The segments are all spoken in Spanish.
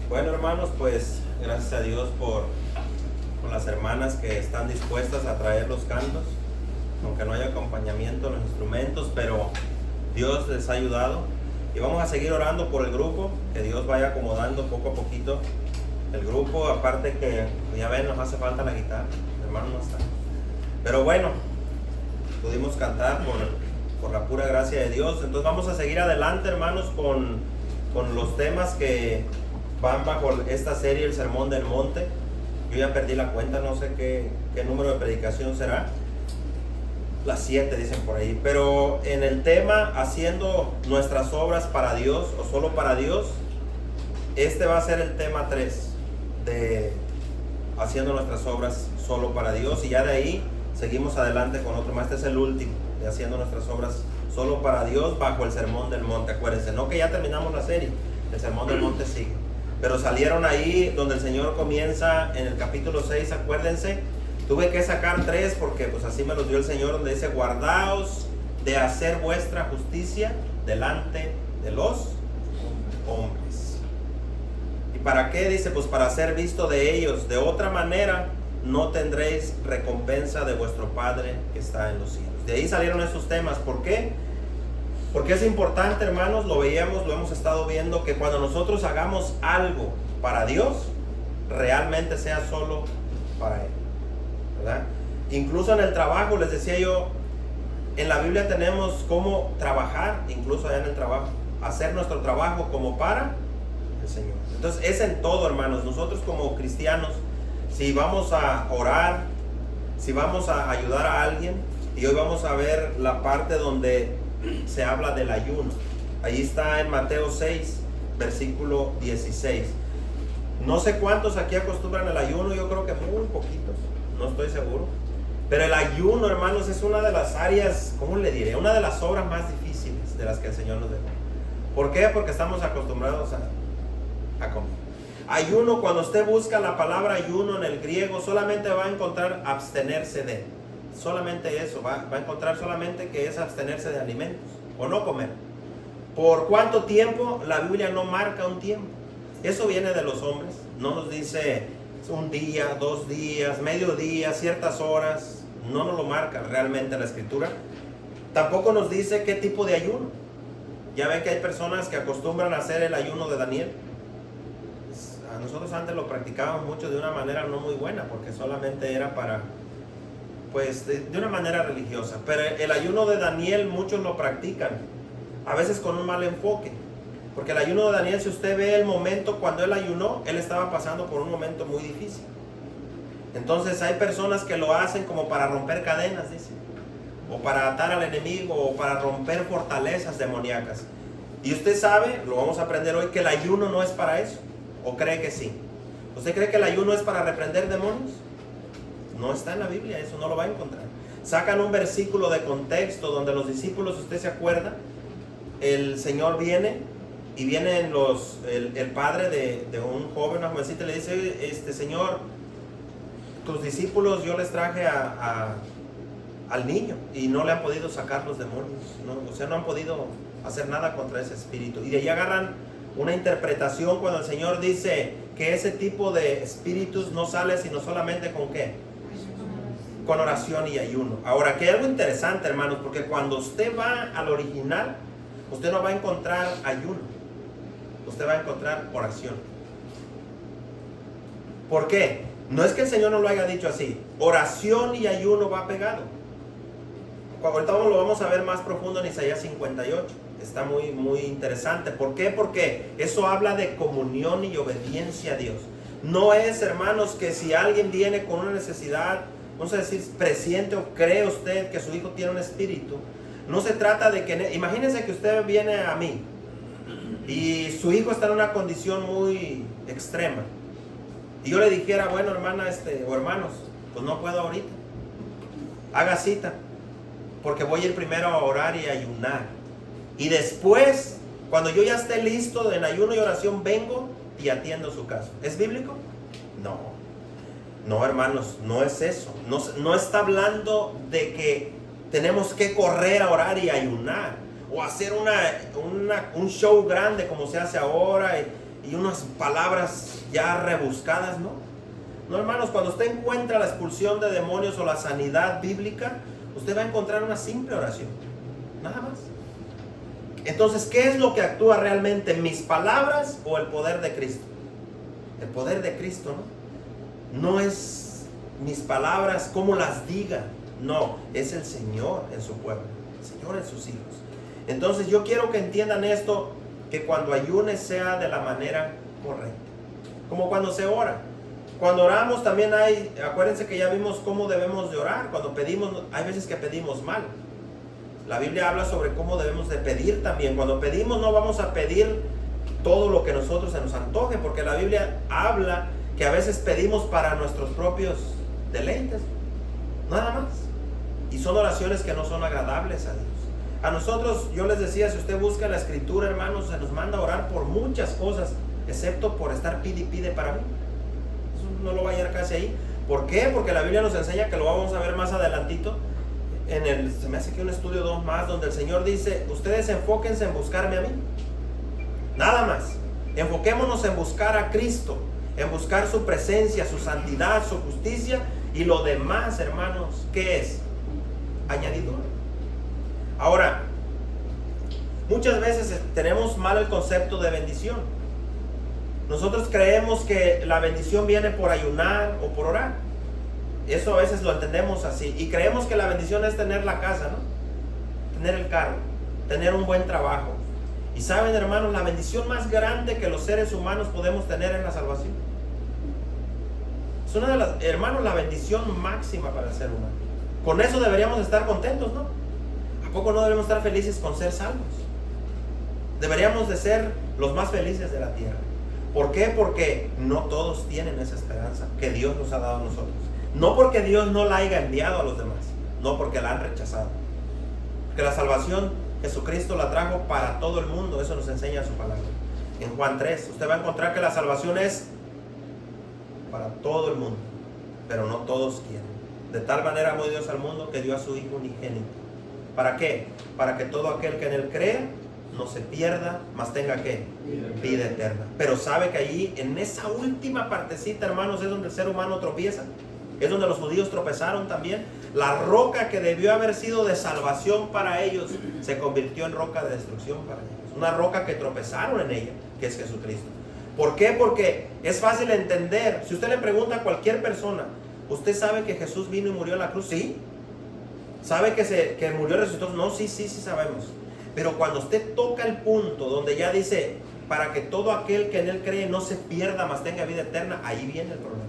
Bueno, hermanos, pues gracias a Dios por las hermanas que están dispuestas a traer los cantos, aunque no haya acompañamiento en los instrumentos, pero Dios les ha ayudado. Y vamos a seguir orando por el grupo, que Dios vaya acomodando poco a poquito el grupo. Aparte que, ya ven, nos hace falta la guitarra, el hermano no está. Pero bueno, pudimos cantar por la pura gracia de Dios. Entonces vamos a seguir adelante, hermanos, con los temas que van bajo esta serie, el Sermón del Monte. Yo ya perdí la cuenta, no sé qué número de predicación será. Las 7 dicen por ahí. Pero en el tema, haciendo nuestras obras para Dios o solo para Dios, este va a ser el tema 3 de haciendo nuestras obras solo para Dios. Y ya de ahí seguimos adelante con otro más. Este es el último de haciendo nuestras obras solo para Dios bajo el Sermón del Monte. Acuérdense, no que ya terminamos la serie, el Sermón del Monte sigue. Pero salieron ahí donde el Señor comienza en el capítulo 6, acuérdense. Tuve que sacar 3 porque pues así me los dio el Señor, donde dice: guardaos de hacer vuestra justicia delante de los hombres. ¿Y para qué? Dice, pues para ser visto de ellos. De otra manera no tendréis recompensa de vuestro Padre que está en los cielos. De ahí salieron esos temas. ¿Por qué? Porque es importante, hermanos, lo veíamos, lo hemos estado viendo, que cuando nosotros hagamos algo para Dios, realmente sea solo para Él, ¿verdad? Incluso en el trabajo, les decía yo, en la Biblia tenemos cómo trabajar, incluso allá en el trabajo, hacer nuestro trabajo como para el Señor. Entonces es en todo, hermanos. Nosotros como cristianos, si vamos a orar, si vamos a ayudar a alguien, y hoy vamos a ver la parte donde se habla del ayuno. Ahí está en Mateo 6, versículo 16. No sé cuántos aquí acostumbran el ayuno, yo creo que muy poquitos, no estoy seguro. Pero el ayuno, hermanos, es una de las áreas, ¿cómo le diré? Una de las obras más difíciles de las que el Señor nos dejó. ¿Por qué? Porque estamos acostumbrados a comer. Ayuno, cuando usted busca la palabra ayuno en el griego, solamente va a encontrar abstenerse de. Solamente eso, va a encontrar solamente que es abstenerse de alimentos o no comer. ¿Por cuánto tiempo? La Biblia no marca un tiempo. Eso viene de los hombres. No nos dice un día, 2 días, mediodía, ciertas horas. No nos lo marca realmente la Escritura. Tampoco nos dice qué tipo de ayuno. Ya ven que hay personas que acostumbran a hacer el ayuno de Daniel. A nosotros antes lo practicábamos mucho de una manera no muy buena, porque solamente era para, pues de una manera religiosa. Pero el ayuno de Daniel muchos lo practican, a veces con un mal enfoque, porque el ayuno de Daniel, si usted ve el momento cuando él ayunó, él estaba pasando por un momento muy difícil. Entonces hay personas que lo hacen como para romper cadenas, dice, o para atar al enemigo, o para romper fortalezas demoníacas. Y usted sabe, lo vamos a aprender hoy, que el ayuno no es para eso. ¿O cree que sí? ¿Usted cree que el ayuno es para reprender demonios? No está en la Biblia, eso no lo va a encontrar. Sacan un versículo de contexto donde los discípulos, usted se acuerda, el Señor viene y vienen el padre de un joven, una jovencita, y le dice: Señor, tus discípulos yo les traje al niño y no le han podido sacar los demonios, ¿no? O sea, no han podido hacer nada contra ese espíritu. Y de ahí agarran una interpretación cuando el Señor dice que ese tipo de espíritus no sale sino solamente con ¿qué? Con oración y ayuno. Ahora, que hay algo interesante, hermanos, porque cuando usted va al original, usted no va a encontrar ayuno, usted va a encontrar oración. ¿Por qué? No es que el Señor no lo haya dicho así. Oración y ayuno va pegado. Ahorita lo vamos a ver más profundo en Isaías 58. Está muy, muy interesante. ¿Por qué? Porque eso habla de comunión y obediencia a Dios. No es, hermanos, que si alguien viene con una necesidad, vamos a decir, presiente o cree usted que su hijo tiene un espíritu. No se trata de que, imagínense que usted viene a mí y su hijo está en una condición muy extrema. Y yo le dijera: bueno, hermana, o hermanos, pues no puedo ahorita. Haga cita, porque voy a ir primero a orar y ayunar. Y después, cuando yo ya esté listo en ayuno y oración, vengo y atiendo su caso. ¿Es bíblico? No. No, hermanos, no es eso. No está hablando de que tenemos que correr a orar y ayunar, o hacer un show grande como se hace ahora, y unas palabras ya rebuscadas, ¿no? No, hermanos, cuando usted encuentra la expulsión de demonios o la sanidad bíblica, usted va a encontrar una simple oración, nada más. Entonces, ¿qué es lo que actúa realmente? ¿Mis palabras o el poder de Cristo? El poder de Cristo, ¿no? No es mis palabras, como las diga. No, es el Señor en su pueblo, el Señor en sus hijos. Entonces, yo quiero que entiendan esto, que cuando ayunes sea de la manera correcta. Como cuando se ora. Cuando oramos también acuérdense que ya vimos cómo debemos de orar. Cuando pedimos, hay veces que pedimos mal. La Biblia habla sobre cómo debemos de pedir también. Cuando pedimos no vamos a pedir todo lo que nosotros se nos antoje, porque la Biblia habla que a veces pedimos para nuestros propios deleites, nada más. Y son oraciones que no son agradables a Dios. A nosotros, yo les decía, si usted busca la Escritura, hermanos, se nos manda a orar por muchas cosas, excepto por estar pide y pide para mí. Eso no lo va a hallar casi ahí. ¿Por qué? Porque la Biblia nos enseña, que lo vamos a ver más adelantito, se me hace que un estudio 2 más, donde el Señor dice, ustedes enfóquense en buscarme a mí. Nada más. Enfoquémonos en buscar a Cristo, en buscar su presencia, su santidad, su justicia, y lo demás, hermanos, ¿qué es? Añadidura. Ahora, muchas veces tenemos mal el concepto de bendición. Nosotros creemos que la bendición viene por ayunar o por orar. Eso a veces lo entendemos así. Y creemos que la bendición es tener la casa, ¿no? Tener el carro, tener un buen trabajo. Y saben, hermanos, la bendición más grande que los seres humanos podemos tener es la salvación. Es una de las, hermanos, la bendición máxima para el ser humano. Con eso deberíamos estar contentos, ¿no? ¿A poco no debemos estar felices con ser salvos? Deberíamos de ser los más felices de la tierra. ¿Por qué? Porque no todos tienen esa esperanza que Dios nos ha dado a nosotros. No porque Dios no la haya enviado a los demás, no porque la han rechazado. Porque la salvación Jesucristo la trajo para todo el mundo, eso nos enseña su palabra. En Juan 3, usted va a encontrar que la salvación es para todo el mundo, pero no todos quieren. De tal manera amó Dios al mundo que dio a su Hijo unigénito. ¿Para qué? Para que todo aquel que en él cree no se pierda, mas tenga ¿qué? Vida eterna. Pero sabe que allí, en esa última partecita, hermanos, es donde el ser humano tropieza. Es donde los judíos tropezaron también. La roca que debió haber sido de salvación para ellos se convirtió en roca de destrucción para ellos. Una roca que tropezaron en ella, que es Jesucristo. ¿Por qué? Porque es fácil entender. Si usted le pregunta a cualquier persona, ¿usted sabe que Jesús vino y murió en la cruz? Sí. ¿Sabe que murió y resucitó? No, sí sabemos. Pero cuando usted toca el punto donde ya dice, para que todo aquel que en él cree no se pierda, mas tenga vida eterna, ahí viene el problema.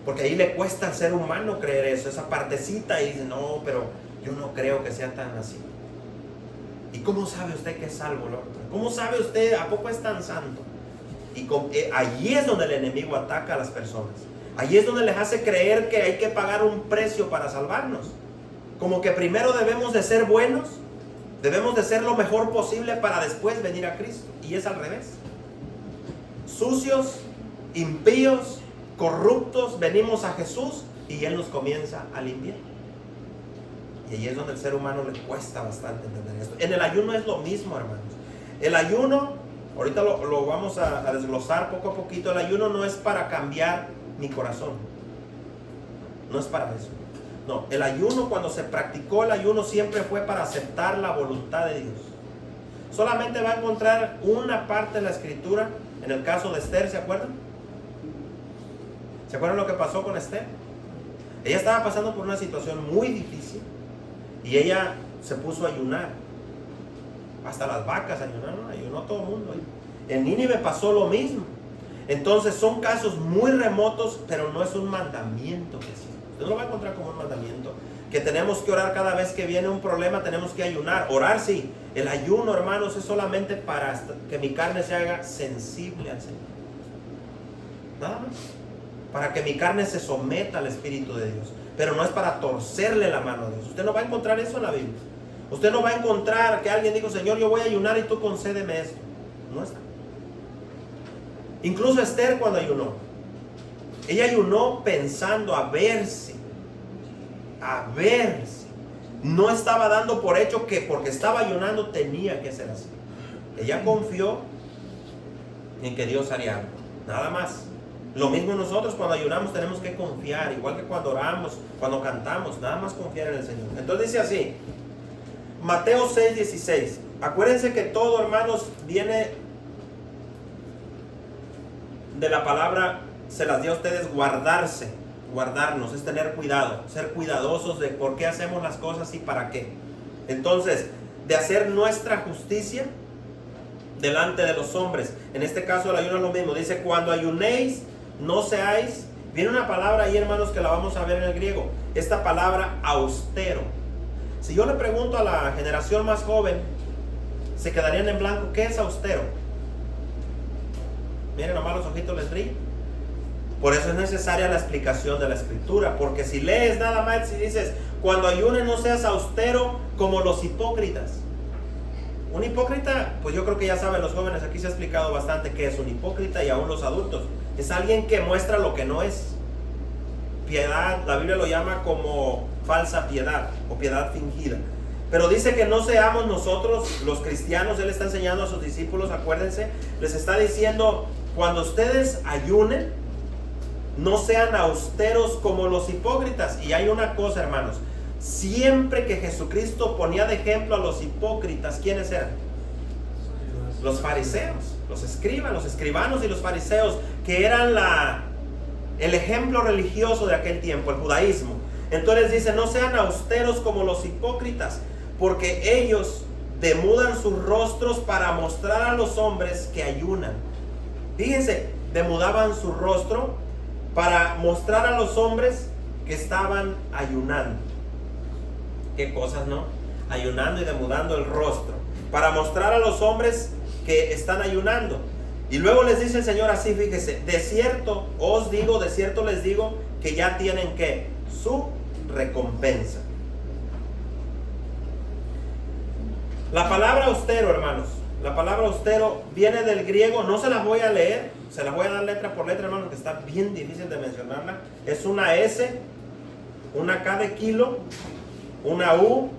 Porque ahí le cuesta al ser humano creer eso, esa partecita, y dice, no, pero yo no creo que sea tan así. ¿Y cómo sabe usted que es salvo, Lord? ¿Cómo sabe usted, a poco es tan santo? Y allí es donde el enemigo ataca a las personas. Allí es donde les hace creer que hay que pagar un precio para salvarnos. Como que primero debemos de ser buenos, debemos de ser lo mejor posible para después venir a Cristo. Y es al revés. Sucios, impíos, corruptos, venimos a Jesús y Él nos comienza a limpiar. Y ahí es donde el ser humano le cuesta bastante entender esto. En el ayuno es lo mismo, hermanos. El ayuno, ahorita lo vamos a desglosar poco a poquito. El ayuno no es para cambiar mi corazón. No es para eso. No, el ayuno, cuando se practicó el ayuno, siempre fue para aceptar la voluntad de Dios. Solamente va a encontrar una parte de la escritura, en el caso de Esther, ¿se acuerdan? ¿Se acuerdan lo que pasó con Esther? Ella estaba pasando por una situación muy difícil y ella se puso a ayunar. Hasta las vacas ayunaron, ayunó todo el mundo. En Nínive pasó lo mismo. Entonces son casos muy remotos, pero no es un mandamiento que sí. Usted no lo va a encontrar como un mandamiento, que tenemos que orar cada vez que viene un problema, tenemos que ayunar. Orar sí, el ayuno, hermanos, es solamente para que mi carne se haga sensible al Señor. Nada más. Para que mi carne se someta al Espíritu de Dios. Pero no es para torcerle la mano a Dios. Usted no va a encontrar eso en la Biblia. Usted no va a encontrar que alguien dijo, Señor, yo voy a ayunar y tú concédeme esto. No está. Incluso Esther, cuando ayunó, ella ayunó pensando a verse. No estaba dando por hecho que porque estaba ayunando tenía que ser así. Ella confió en que Dios haría algo, nada más. Lo mismo nosotros cuando ayunamos tenemos que confiar, igual que cuando oramos, cuando cantamos, nada más confiar en el Señor. Entonces dice así, Mateo 6:16. Acuérdense que todo, hermanos, viene de la palabra, se las dio a ustedes, guardarse, guardarnos, es tener cuidado, ser cuidadosos de por qué hacemos las cosas y para qué. Entonces, de hacer nuestra justicia delante de los hombres. En este caso el ayuno es lo mismo. Dice, cuando ayunéis, no seáis. Viene una palabra ahí, hermanos, que la vamos a ver en el griego. Esta palabra, austero. Si yo le pregunto a la generación más joven, se quedarían en blanco. ¿Qué es austero? Miren, nomás los ojitos les brillan. Por eso es necesaria la explicación de la escritura. Porque si lees nada más, si dices, cuando ayunes no seas austero como los hipócritas. Un hipócrita, pues yo creo que ya saben los jóvenes, aquí se ha explicado bastante qué es un hipócrita y aún los adultos. Es alguien que muestra lo que no es. Piedad, la Biblia lo llama como falsa piedad o piedad fingida. Pero dice que no seamos nosotros los cristianos. Él está enseñando a sus discípulos, acuérdense, les está diciendo, cuando ustedes ayunen, no sean austeros como los hipócritas. Y hay una cosa, hermanos, siempre que Jesucristo ponía de ejemplo a los hipócritas, ¿quiénes eran? Los fariseos, los escribanos y los fariseos, que eran el ejemplo religioso de aquel tiempo, el judaísmo. Entonces dice, no sean austeros como los hipócritas, porque ellos demudan sus rostros para mostrar a los hombres que ayunan. Fíjense, demudaban su rostro para mostrar a los hombres que estaban ayunando. Qué cosas, ¿no? Ayunando y demudando el rostro para mostrar a los hombres que están ayunando. Y luego les dice el Señor así, fíjese, de cierto os digo, de cierto les digo, que ya tienen que su recompensa. La palabra austero, hermanos, la palabra austero viene del griego, no se las voy a leer, se las voy a dar letra por letra, hermanos, que está bien difícil de mencionarla. Es una S, una K de kilo, una U,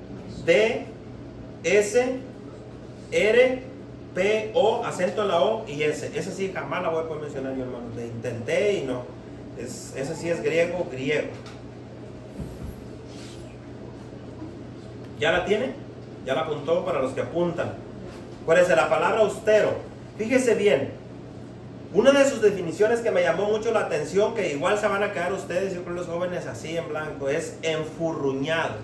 D, S, R, P, O, acento en la O y S. Esa sí jamás la voy a poder mencionar yo, hermano. Le intenté y no. Ese sí es griego. ¿Ya la tiene? Ya la apuntó para los que apuntan. ¿Cuál es la palabra austero? Fíjese bien. Una de sus definiciones que me llamó mucho la atención, que igual se van a quedar ustedes, yo creo los jóvenes así en blanco, es enfurruñado.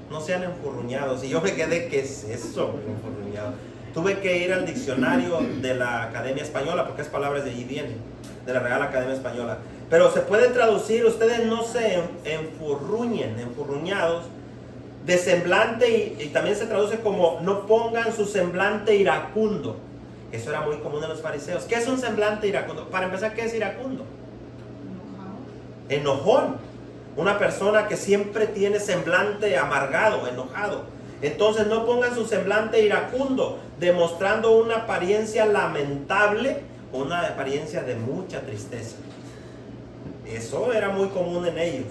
No sean enfurruñados. Y yo me quedé, ¿qué es eso? Enfurruñado. Tuve que ir al diccionario de la Academia Española, porque es palabras de allí vienen, de la Real Academia Española. Pero se puede traducir, ustedes no se enfurruñen, enfurruñados, de semblante, y también se traduce como no pongan su semblante iracundo. Eso era muy común en los fariseos. ¿Qué es un semblante iracundo? Para empezar, ¿qué es iracundo? Enojón. Una persona que siempre tiene semblante amargado, enojado. Entonces no pongan su semblante iracundo, demostrando una apariencia lamentable, una apariencia de mucha tristeza. Eso era muy común en ellos.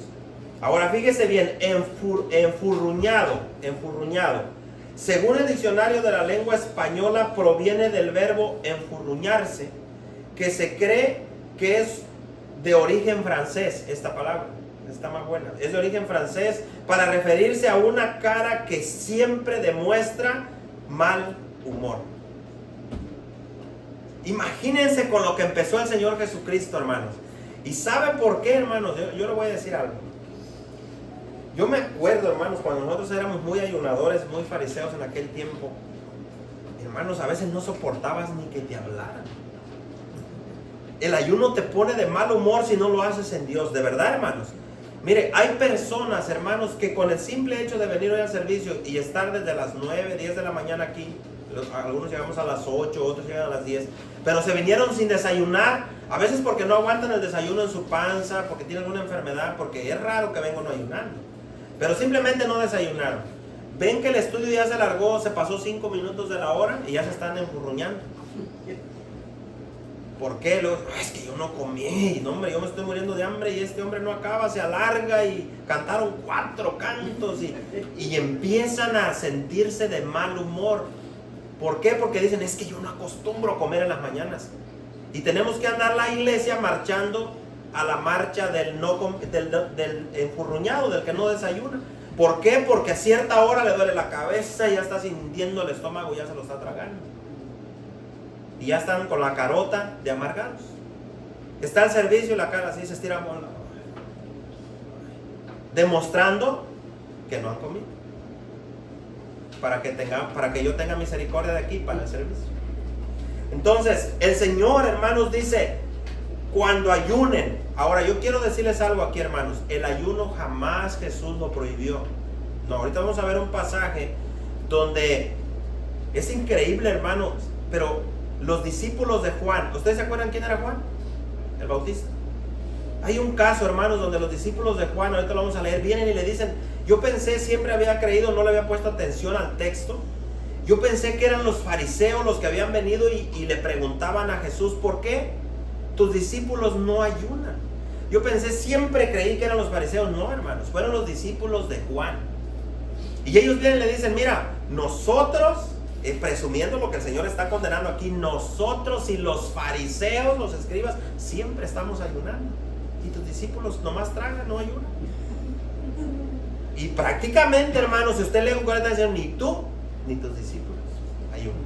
Ahora fíjese bien, enfurruñado. Según el diccionario de la lengua española, proviene del verbo enfurruñarse, que se cree que es de origen francés. Esta palabra está más buena. Es de origen francés para referirse a una cara que siempre demuestra mal humor. Imagínense con lo que empezó el Señor Jesucristo, hermanos. ¿Y saben por qué, hermanos? Yo le voy a decir algo. Yo me acuerdo, hermanos, cuando nosotros éramos muy ayunadores, muy fariseos en aquel tiempo, hermanos, a veces no soportabas ni que te hablaran. El ayuno te pone de mal humor si no lo haces en Dios, de verdad, hermanos. Mire, hay personas, hermanos, que con el simple hecho de venir hoy al servicio y estar desde las 9, 10 de la mañana aquí, algunos llegamos a las 8, otros llegan a las 10, pero se vinieron sin desayunar, a veces porque no aguantan el desayuno en su panza, porque tienen una enfermedad, porque es raro que vengan ayunando. Pero simplemente no desayunaron. Ven que el estudio ya se alargó, se pasó 5 minutos de la hora y ya se están enfurruñando. ¿Por qué? Es que yo no comí, no, hombre, yo me estoy muriendo de hambre y este hombre no acaba, se alarga, y cantaron 4 cantos y empiezan a sentirse de mal humor. ¿Por qué? Porque dicen, es que yo no acostumbro a comer en las mañanas. Y tenemos que andar la iglesia marchando a la marcha del enfurruñado, del que no desayuna. ¿Por qué? Porque a cierta hora le duele la cabeza y ya está sintiendo el estómago, ya se lo está tragando. Y ya están con la carota de amargados. Está el servicio y la cara así se estira mola, demostrando que no han comido. Para que yo tenga misericordia de aquí para el servicio. Entonces, el Señor, hermanos, dice, cuando ayunen. Ahora, yo quiero decirles algo aquí, hermanos. El ayuno jamás Jesús lo prohibió. No, ahorita vamos a ver un pasaje donde es increíble, hermanos. Pero los discípulos de Juan, ¿ustedes se acuerdan quién era Juan? El Bautista. Hay un caso, hermanos, donde los discípulos de Juan, ahorita lo vamos a leer, vienen y le dicen, yo pensé, siempre había creído, no le había puesto atención al texto. Yo pensé que eran los fariseos los que habían venido y le preguntaban a Jesús, ¿por qué tus discípulos no ayunan? Yo pensé, siempre creí que eran los fariseos. No, hermanos, fueron los discípulos de Juan. Y ellos vienen y le dicen, mira, nosotros, presumiendo lo que el Señor está condenando aquí, nosotros y los fariseos, los escribas, siempre estamos ayunando. Y tus discípulos nomás tragan, no ayunan. Y prácticamente, hermanos, si usted lee un 40, ni tú ni tus discípulos ayunan.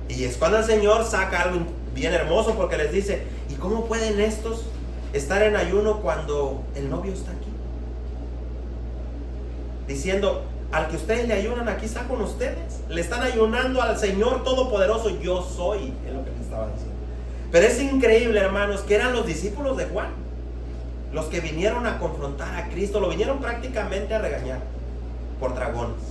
Y es cuando el Señor saca algo bien hermoso, porque les dice, ¿y cómo pueden estos estar en ayuno cuando el novio está aquí? Diciendo, al que ustedes le ayunan aquí está con ustedes. Le están ayunando al Señor Todopoderoso. Yo soy, es lo que les estaba diciendo. Pero es increíble, hermanos, que eran los discípulos de Juan los que vinieron a confrontar a Cristo. Lo vinieron prácticamente a regañar por dragones.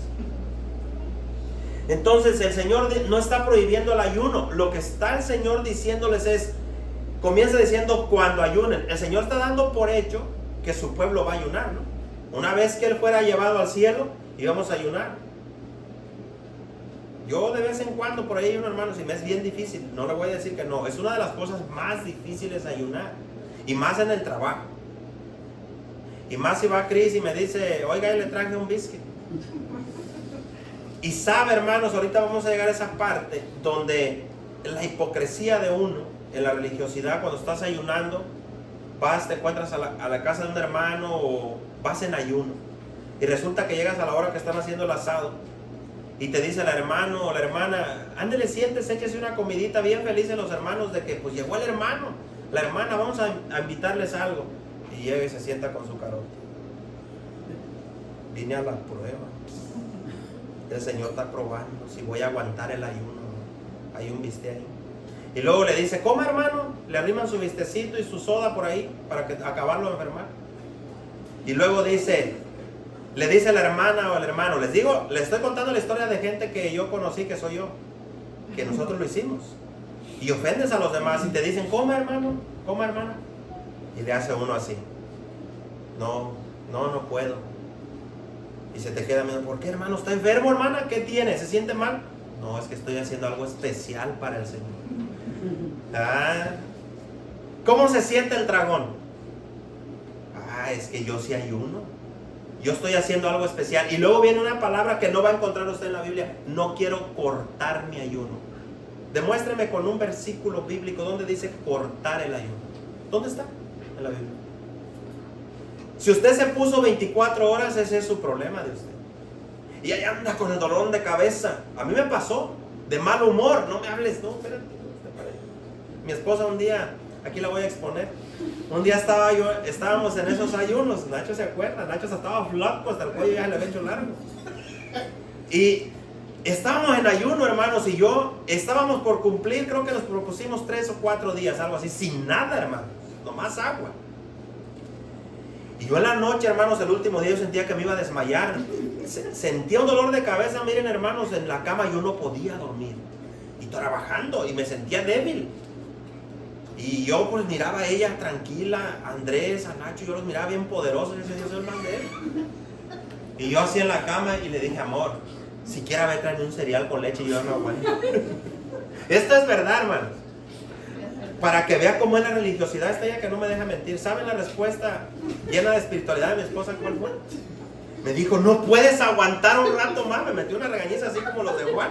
Entonces el Señor no está prohibiendo el ayuno. Lo que está el Señor diciéndoles es, comienza diciendo cuando ayunen. El Señor está dando por hecho que su pueblo va a ayunar, ¿no? Una vez que Él fuera llevado al cielo, íbamos a ayunar. Yo de vez en cuando por ahí ayuno, hermanos, y me es bien difícil. No le voy a decir que no. Es una de las cosas más difíciles ayunar. Y más en el trabajo. Y más si va Cris y me dice, oiga, le traje un biscuit. Y sabe, hermanos, ahorita vamos a llegar a esa parte donde la hipocresía de uno en la religiosidad, cuando estás ayunando, vas, te encuentras a la casa de un hermano o vas en ayuno. Y resulta que llegas a la hora que están haciendo el asado y te dice el hermano o la hermana, ándele, siéntese, échese una comidita, bien felices los hermanos de que pues llegó el hermano, la hermana, vamos a invitarles algo. Y llega y se sienta con su carota. Vine a la prueba. El Señor está probando si voy a aguantar el ayuno. Hay un bistec ahí. Y luego le dice, coma, hermano. Le arriman su bistecito y su soda por ahí para que acabarlo de enfermar. Y luego dice, le dice la hermana o el hermano, les digo, les estoy contando la historia de gente que yo conocí, que soy yo, que nosotros lo hicimos. Y ofendes a los demás y te dicen, coma, hermano, coma, hermana. Y le hace uno así, no puedo. Y se te queda mirando, ¿por qué, hermano? ¿Está enfermo, hermana? ¿Qué tiene? ¿Se siente mal? No, es que estoy haciendo algo especial para el Señor. ¿Cómo se siente el dragón? Es que yo sí ayuno. Yo estoy haciendo algo especial. Y luego viene una palabra que no va a encontrar usted en la Biblia. No quiero cortar mi ayuno. Demuéstreme con un versículo bíblico donde dice cortar el ayuno. ¿Dónde está? En la Biblia. Si usted se puso 24 horas, ese es su problema de usted. Y ahí anda con el dolor de cabeza. A mí me pasó, de mal humor. No me hables, no, espérate. Mi esposa un día, aquí la voy a exponer. Un día estábamos en esos ayunos. Nacho se acuerda, Nacho estaba flaco, hasta el cuello ya se le había hecho largo. Y estábamos en ayuno, hermanos, y estábamos por cumplir, creo que nos propusimos 3 o 4 días, algo así, sin nada, hermanos, nomás agua. Y yo en la noche, hermanos, el último día yo sentía que me iba a desmayar. Sentía un dolor de cabeza, miren, hermanos, en la cama yo no podía dormir. Y trabajando, y me sentía débil. Y yo pues miraba a ella tranquila, a Andrés, a Nacho, yo los miraba bien poderosos, y yo decía, yo soy el más débil. Y yo así en la cama y le dije, amor, siquiera me traen un cereal con leche y yo no aguanto. Esto es verdad, hermanos. Para que vea cómo es la religiosidad, esta ella que no me deja mentir. ¿Saben la respuesta llena de espiritualidad de mi esposa cuál fue? Me dijo, no puedes aguantar un rato más. Me metió una regañiza así como los de Juan.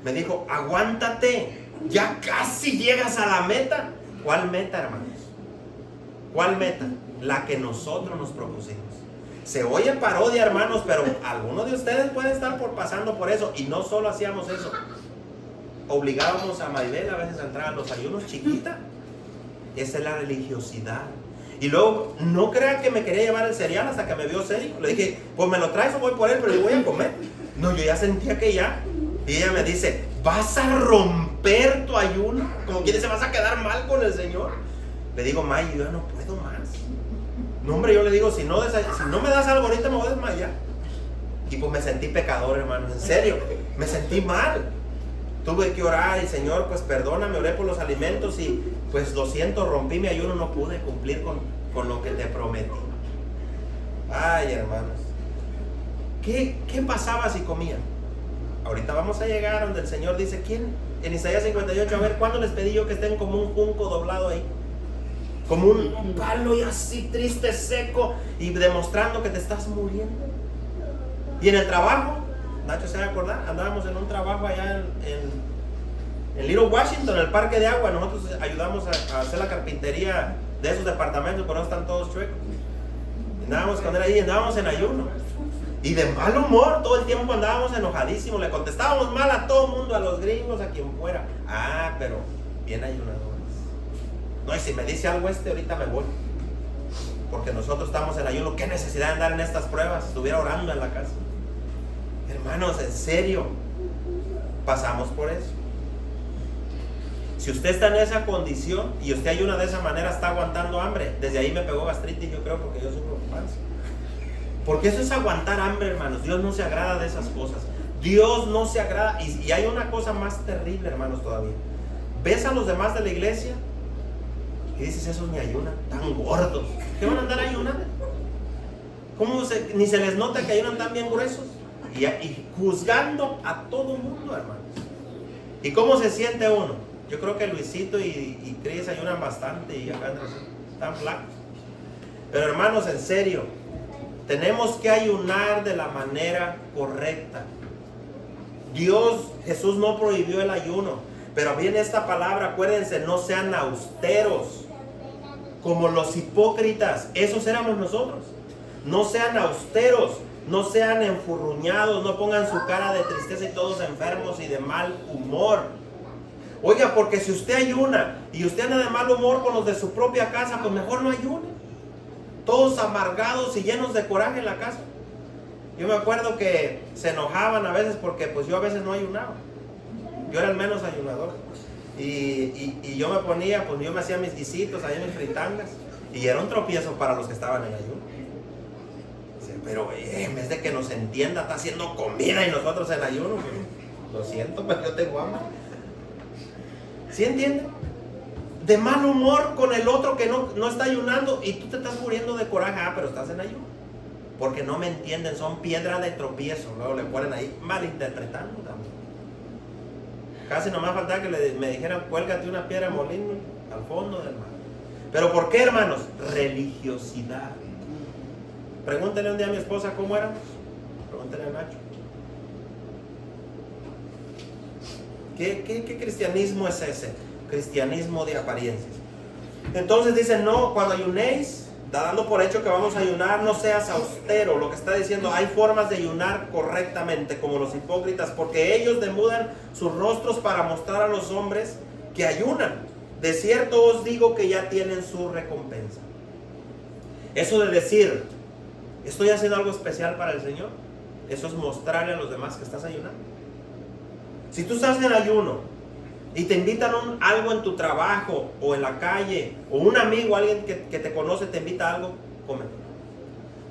Me dijo, aguántate. Ya casi llegas a la meta. ¿Cuál meta, hermanos? ¿Cuál meta? La que nosotros nos propusimos. Se oye parodia, hermanos, pero algunos de ustedes pueden estar pasando por eso. Y no solo hacíamos eso. Obligábamos a Maribel a veces a entrar a los ayunos chiquita. Esa es la religiosidad. Y luego, no crea que me quería llevar el cereal hasta que me vio serio. Le dije, pues me lo traes o voy por él, pero yo voy a comer. No, yo ya sentía que ya. Y ella me dice, ¿vas a romper tu ayuno? Como quien dice, ¿vas a quedar mal con el Señor? Le digo, May, yo ya no puedo más. No, hombre, yo le digo, si no me das algo ahorita me voy a desmayar. Y pues me sentí pecador, hermano, en serio. Me sentí mal. Tuve que orar y Señor, pues perdóname, oré por los alimentos y pues lo siento, rompí mi ayuno, no pude cumplir con lo que te prometí. Ay, hermanos, ¿qué pasaba si comían? Ahorita vamos a llegar donde el Señor dice, ¿quién? En Isaías 58, a ver, ¿cuándo les pedí yo que estén como un junco doblado ahí? Como un palo y así triste, seco y demostrando que te estás muriendo. Y en el trabajo, Nacho se va a acordar, andábamos en un trabajo allá en Little Washington, en el parque de agua. Nosotros ayudamos a hacer la carpintería de esos departamentos, por eso están todos chuecos. Andábamos con él ahí, andábamos en ayuno. Y de mal humor, todo el tiempo andábamos enojadísimos. Le contestábamos mal a todo el mundo, a los gringos, a quien fuera. Ah, pero bien ayunadores. No, y si me dice algo ahorita me voy. Porque nosotros estamos en ayuno. ¿Qué necesidad de andar en estas pruebas? Estuviera orando en la casa. Hermanos, en serio, pasamos por eso. Si usted está en esa condición y usted ayuna de esa manera, está aguantando hambre. Desde ahí me pegó gastritis, yo creo, porque yo sufro panza. Porque eso es aguantar hambre, hermanos. Dios no se agrada de esas cosas. Dios no se agrada. Y hay una cosa más terrible, hermanos, todavía. Ves a los demás de la iglesia y dices, esos ni ayunan, tan gordos. ¿Qué van a andar ayunando? Ni se les nota que ayunan tan bien gruesos. Y juzgando a todo mundo, hermanos. ¿Y cómo se siente uno? Yo creo que Luisito y Cris ayunan bastante y acá están flacos. Pero hermanos, en serio, tenemos que ayunar de la manera correcta. Jesús no prohibió el ayuno, pero viene esta palabra, acuérdense, no sean austeros como los hipócritas. Esos éramos nosotros. No sean austeros, no sean enfurruñados, no pongan su cara de tristeza y todos enfermos y de mal humor. Oiga, porque si usted ayuna y usted anda de mal humor con los de su propia casa, pues mejor no ayune. Todos amargados y llenos de coraje en la casa. Yo me acuerdo que se enojaban a veces porque pues yo a veces no ayunaba. Yo era el menos ayunador. Y yo me ponía, pues yo me hacía mis guisitos, ahí mis fritangas. Y era un tropiezo para los que estaban en ayuno. Pero en vez de que nos entienda, está haciendo comida y nosotros en ayuno. Lo siento, pero yo tengo hambre. ¿Sí entienden? De mal humor con el otro que no está ayunando y tú te estás muriendo de coraje. Ah, pero estás en ayuno. Porque no me entienden, son piedra de tropiezo. Luego le ponen ahí malinterpretando también. Casi nomás faltaba que me dijeran, cuélgate una piedra de molino al fondo del mar. ¿Pero por qué, hermanos? Religiosidad. Pregúntenle un día a mi esposa cómo éramos. Pregúntenle a Nacho. ¿Qué cristianismo es ese? Cristianismo de apariencias. Entonces dicen, no, cuando ayunéis, dando por hecho que vamos a ayunar, no seas austero. Lo que está diciendo, hay formas de ayunar correctamente, como los hipócritas, porque ellos demudan sus rostros para mostrar a los hombres que ayunan. De cierto os digo que ya tienen su recompensa. Eso de decir, estoy haciendo algo especial para el Señor, eso es mostrarle a los demás que estás ayunando. Si tú estás en ayuno y te invitan a algo en tu trabajo o en la calle, o un amigo, alguien que te conoce te invita a algo, cómetelo.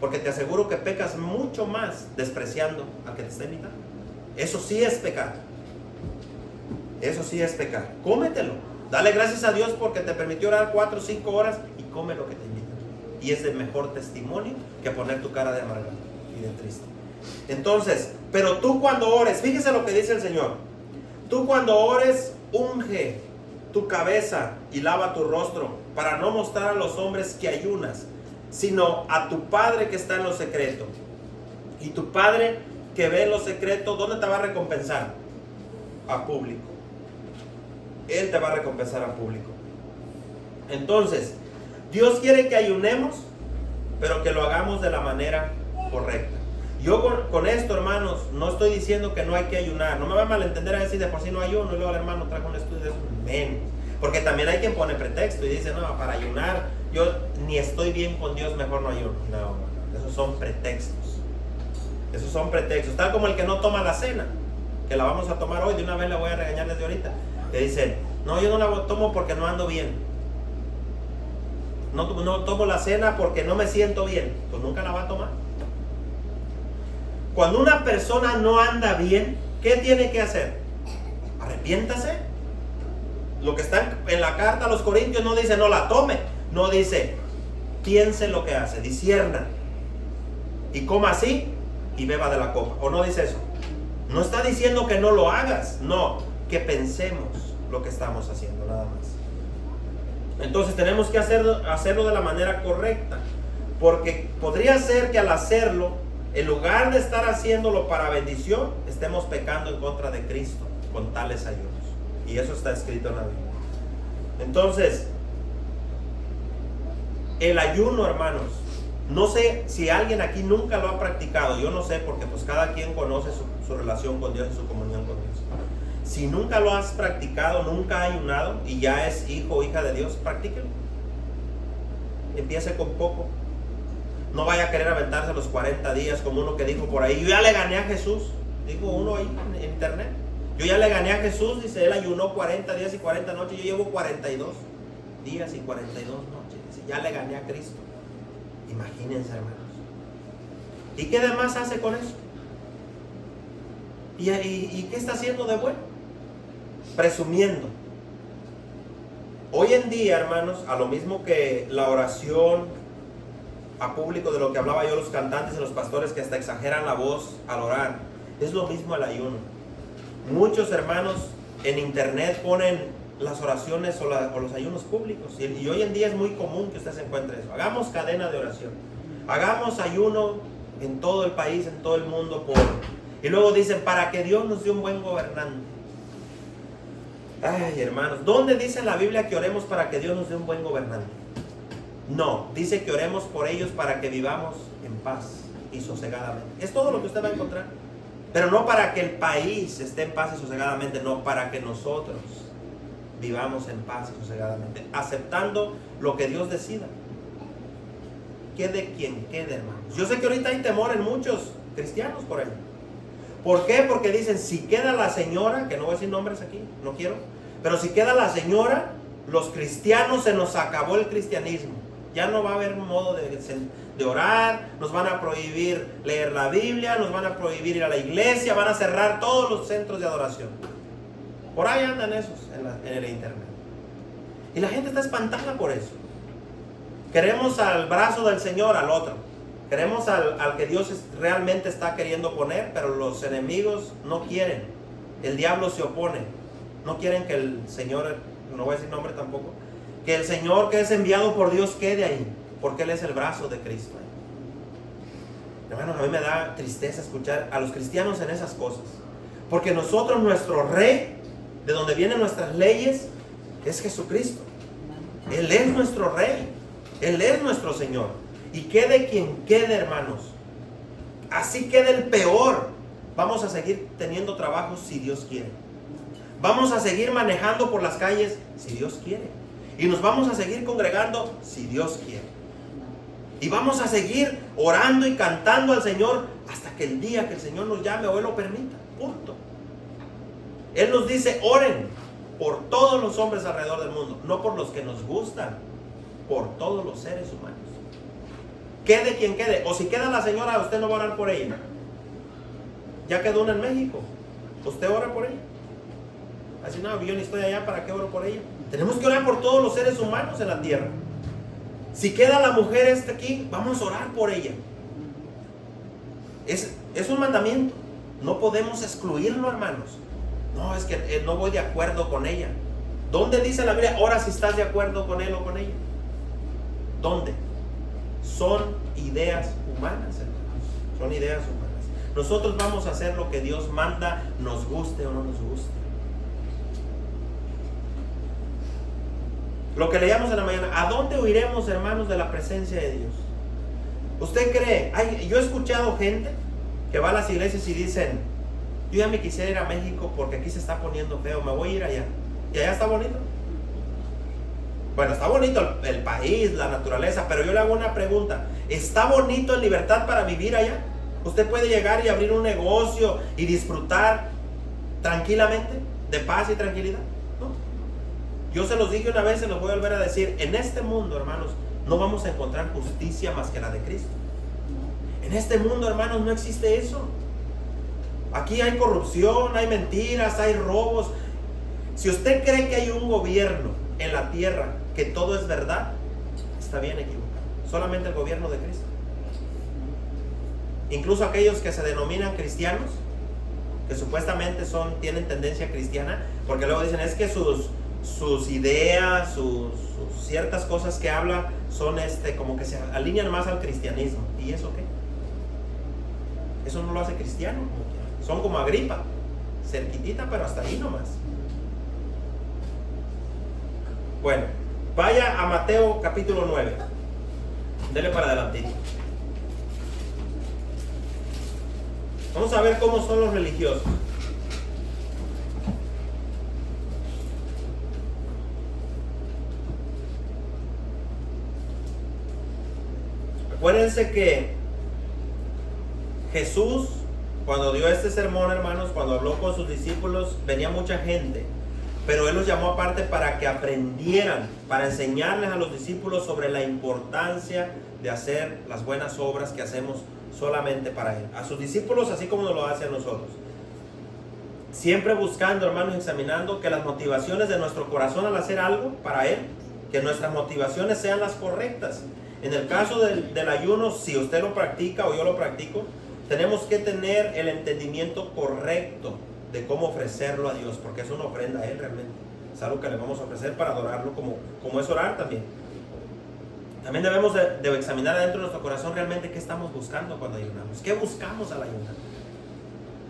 Porque te aseguro que pecas mucho más despreciando al que te está invitando. Eso sí es pecar. Eso sí es pecar. Cómetelo. Dale gracias a Dios porque te permitió orar 4 o 5 horas y come lo que te invitan. Y es de mejor testimonio que poner tu cara de amargado y de triste. Entonces, pero tú cuando ores, fíjese lo que dice el Señor. Tú cuando ores, unge tu cabeza y lava tu rostro, para no mostrar a los hombres que ayunas, sino a tu Padre que está en lo secreto. Y tu Padre que ve en lo secreto, ¿dónde te va a recompensar? A público. Él te va a recompensar al público. Entonces, Dios quiere que ayunemos, pero que lo hagamos de la manera correcta. Yo con esto, hermanos, no estoy diciendo que no hay que ayunar. No me va a malentender a decir de por sí no ayuno y luego el hermano trajo un estudio de eso. Menos. Porque también hay quien pone pretexto y dice, no, para ayunar, yo ni estoy bien con Dios, mejor no ayuno. No, esos son pretextos. Esos son pretextos. Tal como el que no toma la cena, que la vamos a tomar hoy, de una vez la voy a regañar desde ahorita. Que dice, no, yo no la tomo porque no ando bien. No tomo la cena porque no me siento bien. Pues nunca la va a tomar. Cuando una persona no anda bien, ¿qué tiene que hacer? Arrepiéntase. Lo que está en la carta a los Corintios no dice no la tome. No dice, piense lo que hace, discierna. Y coma así y beba de la copa. ¿O no dice eso? No está diciendo que no lo hagas. No, que pensemos lo que estamos haciendo, nada más. Entonces tenemos que hacerlo de la manera correcta. Porque podría ser que al hacerlo, en lugar de estar haciéndolo para bendición, estemos pecando en contra de Cristo con tales ayunos. Y eso está escrito en la Biblia. Entonces, el ayuno, hermanos, no sé si alguien aquí nunca lo ha practicado. Yo no sé, porque pues cada quien conoce su relación con Dios y su comunión con Dios. Si nunca lo has practicado, nunca ha ayunado y ya es hijo o hija de Dios, practíquelo. Empiece con poco. No vaya a querer aventarse los 40 días como uno que dijo por ahí, yo ya le gané a Jesús. Dijo uno ahí en internet. Yo ya le gané a Jesús, dice, él ayunó 40 días y 40 noches. Yo llevo 42 días y 42 noches. Dice, ya le gané a Cristo. Imagínense, hermanos. ¿Y qué demás hace con eso? ¿Y qué está haciendo de bueno? Presumiendo. Hoy en día, hermanos, a lo mismo que la oración a público, de lo que hablaba yo, los cantantes y los pastores que hasta exageran la voz al orar, es lo mismo el ayuno. Muchos hermanos en internet ponen las oraciones o los ayunos públicos y hoy en día es muy común que usted se encuentre eso. Hagamos cadena de oración, hagamos ayuno en todo el país, en todo el mundo y luego dicen, para que Dios nos dé un buen gobernante. Ay, hermanos, ¿dónde dice en la Biblia que oremos para que Dios nos dé un buen gobernante? No, dice que oremos por ellos para que vivamos en paz y sosegadamente. Es todo lo que usted va a encontrar. Pero no para que el país esté en paz y sosegadamente, no, para que nosotros vivamos en paz y sosegadamente, aceptando lo que Dios decida. Quede quien quede, hermanos. Yo sé que ahorita hay temor en muchos cristianos por ello. ¿Por qué? Porque dicen, si queda la señora, que no voy a decir nombres aquí, no quiero, pero si queda la señora, los cristianos, se nos acabó el cristianismo. Ya no va a haber modo de orar, nos van a prohibir leer la Biblia, nos van a prohibir ir a la iglesia, van a cerrar todos los centros de adoración. Por ahí andan esos en el internet. Y la gente está espantada por eso. Queremos al brazo del Señor, al otro. Queremos al que Dios realmente está queriendo poner, pero los enemigos no quieren. El diablo se opone. No quieren que el Señor, no voy a decir nombre tampoco, que el Señor que es enviado por Dios quede ahí, porque Él es el brazo de Cristo. Hermanos, a mí me da tristeza escuchar a los cristianos en esas cosas, porque nosotros, nuestro rey, de donde vienen nuestras leyes, es Jesucristo. Él es nuestro rey, Él es nuestro Señor. Y quede quien quede, hermanos, así quede el peor, vamos a seguir teniendo trabajo si Dios quiere. Vamos a seguir manejando por las calles si Dios quiere. Y nos vamos a seguir congregando si Dios quiere. Y vamos a seguir orando y cantando al Señor hasta que el día que el Señor nos llame o Él lo permita. Punto. Él nos dice, oren por todos los hombres alrededor del mundo, no por los que nos gustan, por todos los seres humanos. Quede quien quede. O si queda la señora, usted no va a orar por ella. Ya quedó una en México. Usted ora por ella. Así no, yo ni estoy allá, ¿para qué oro por ella? Tenemos que orar por todos los seres humanos en la tierra. Si queda la mujer aquí, vamos a orar por ella. Es un mandamiento. No podemos excluirlo, hermanos. No, es que no voy de acuerdo con ella. ¿Dónde dice la Biblia, ora si estás de acuerdo con él o con ella? ¿Dónde? Son ideas humanas, hermanos. Son ideas humanas. Nosotros vamos a hacer lo que Dios manda, nos guste o no nos guste. Lo que leíamos en la mañana, ¿a dónde huiremos, hermanos, de la presencia de Dios? ¿Usted cree? Yo he escuchado gente que va a las iglesias y dicen, yo ya me quisiera ir a México porque aquí se está poniendo feo, me voy a ir allá. ¿Y allá está bonito? Bueno, está bonito el país, la naturaleza, pero yo le hago una pregunta. ¿Está bonito en libertad para vivir allá? ¿Usted puede llegar y abrir un negocio y disfrutar tranquilamente de paz y tranquilidad? ¿No? Yo se los dije una vez, se los voy a volver a decir. En este mundo, hermanos, no vamos a encontrar justicia más que la de Cristo. En este mundo, hermanos, no existe eso. Aquí hay corrupción, hay mentiras, hay robos. Si usted cree que hay un gobierno en la tierra que todo es verdad, está bien equivocado. Solamente el gobierno de Cristo. Incluso aquellos que se denominan cristianos, que supuestamente tienen tendencia cristiana, porque luego dicen es que sus ideas, sus ciertas cosas que habla son como que se alinean más al cristianismo. ¿Y eso qué? Eso no lo hace cristiano. Son como Agripa, cerquitita, pero hasta ahí nomás. Bueno, vaya a Mateo capítulo 9. Dele para adelante. Vamos a ver cómo son los religiosos. Acuérdense que Jesús, cuando dio este sermón, hermanos, cuando habló con sus discípulos, venía mucha gente, pero Él los llamó aparte para que aprendieran, para enseñarles a los discípulos sobre la importancia de hacer las buenas obras que hacemos solamente para Él. A sus discípulos, así como nos lo hace a nosotros. Siempre buscando, hermanos, examinando que las motivaciones de nuestro corazón al hacer algo para Él, que nuestras motivaciones sean las correctas. En el caso del ayuno, si usted lo practica o yo lo practico, tenemos que tener el entendimiento correcto de cómo ofrecerlo a Dios, porque es una ofrenda a Él realmente. Es algo que le vamos a ofrecer para adorarlo, como es orar también. También debemos de examinar adentro de nuestro corazón realmente qué estamos buscando cuando ayunamos. ¿Qué buscamos al ayunar?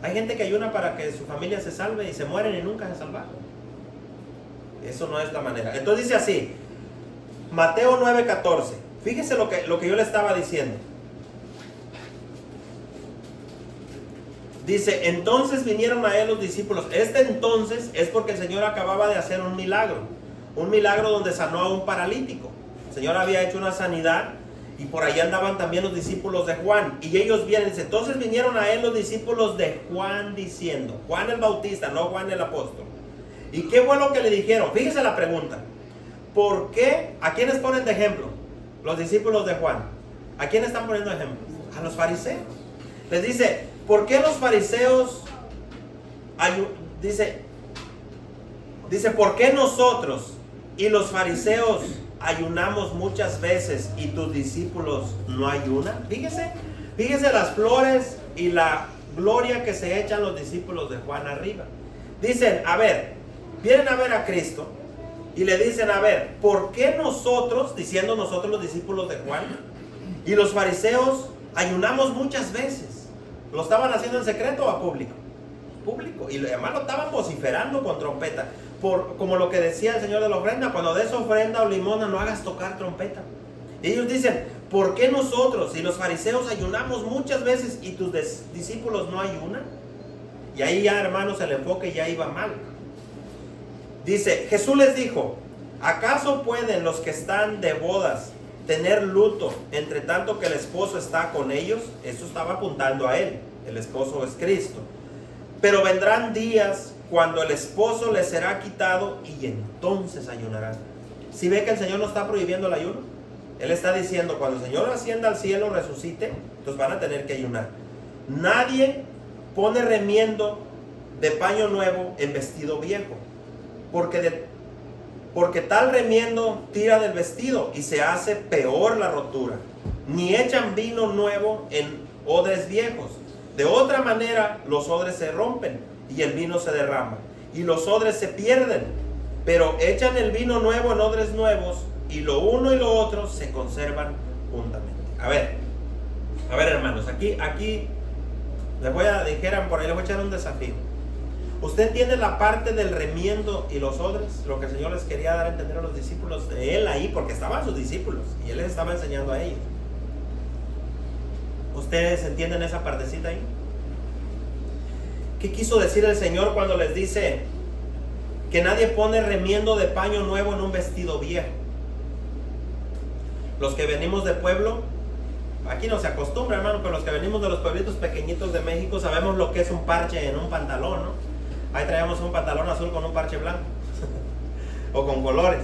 Hay gente que ayuna para que su familia se salve y se mueren y nunca se salvaron. Eso no es la manera. Entonces dice así, Mateo 9:14. Fíjese lo que yo le estaba diciendo. Dice, entonces vinieron a Él los discípulos. Este entonces es porque el Señor acababa de hacer un milagro. Un milagro donde sanó a un paralítico. El Señor había hecho una sanidad y por ahí andaban también los discípulos de Juan. Y ellos vienen, dice, entonces vinieron a Él los discípulos de Juan diciendo, Juan el Bautista, no Juan el apóstol. ¿Y qué fue lo que le dijeron? Fíjese la pregunta. ¿Por qué? ¿A quiénes ponen de ejemplo? Los discípulos de Juan. ¿A quién están poniendo ejemplo? A los fariseos. Les dice, ¿por qué los fariseos dice, ¿por qué nosotros y los fariseos ayunamos muchas veces y tus discípulos no ayunan? Fíjese las flores y la gloria que se echan los discípulos de Juan arriba. Dicen, a ver, vienen a ver a Cristo y le dicen, a ver, ¿por qué nosotros, diciendo nosotros los discípulos de Juan, y los fariseos ayunamos muchas veces? ¿Lo estaban haciendo en secreto o a público? Público. Y además lo estaban vociferando con trompeta. Como lo que decía el Señor de la ofrenda, cuando des ofrenda o limosna no hagas tocar trompeta. Y ellos dicen, ¿por qué nosotros y los fariseos ayunamos muchas veces y tus discípulos no ayunan? Y ahí ya, hermanos, el enfoque ya iba mal. Dice, Jesús les dijo, ¿acaso pueden los que están de bodas tener luto entre tanto que el esposo está con ellos? Eso estaba apuntando a Él. El esposo es Cristo. Pero vendrán días cuando el esposo les será quitado y entonces ayunarán. ¿Sí ve que el Señor no está prohibiendo el ayuno? Él está diciendo, cuando el Señor ascienda al cielo, resucite, entonces van a tener que ayunar. Nadie pone remiendo de paño nuevo en vestido viejo, porque tal remiendo tira del vestido y se hace peor la rotura. Ni echan vino nuevo en odres viejos. De otra manera, los odres se rompen y el vino se derrama y los odres se pierden. Pero echan el vino nuevo en odres nuevos y lo uno y lo otro se conservan juntamente. A ver hermanos, aquí les voy a echar un desafío. ¿Usted entiende la parte del remiendo y los odres? Lo que el Señor les quería dar a entender a los discípulos de Él ahí, porque estaban sus discípulos y Él les estaba enseñando a ellos. ¿Ustedes entienden esa partecita ahí? ¿Qué quiso decir el Señor cuando les dice que nadie pone remiendo de paño nuevo en un vestido viejo? Los que venimos de pueblo, aquí no se acostumbra, hermano, pero los que venimos de los pueblitos pequeñitos de México sabemos lo que es un parche en un pantalón, ¿no? Ahí traíamos un pantalón azul con un parche blanco o con colores.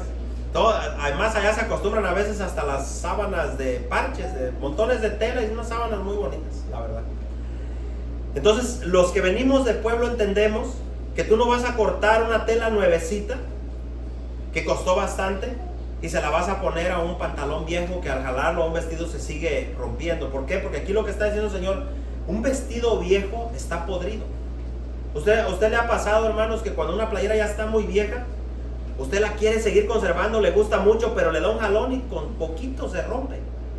Además allá se acostumbran a veces hasta las sábanas de parches, de montones de tela y unas sábanas muy bonitas, la verdad. Entonces los que venimos de pueblo entendemos que tú no vas a cortar una tela nuevecita que costó bastante y se la vas a poner a un pantalón viejo que al jalarlo a un vestido se sigue rompiendo. ¿Por qué? Porque aquí lo que está diciendo el Señor, un vestido viejo está podrido. ¿Usted le ha pasado, hermanos, que cuando una playera ya está muy vieja, usted la quiere seguir conservando, le gusta mucho, pero le da un jalón y con poquito se rompe?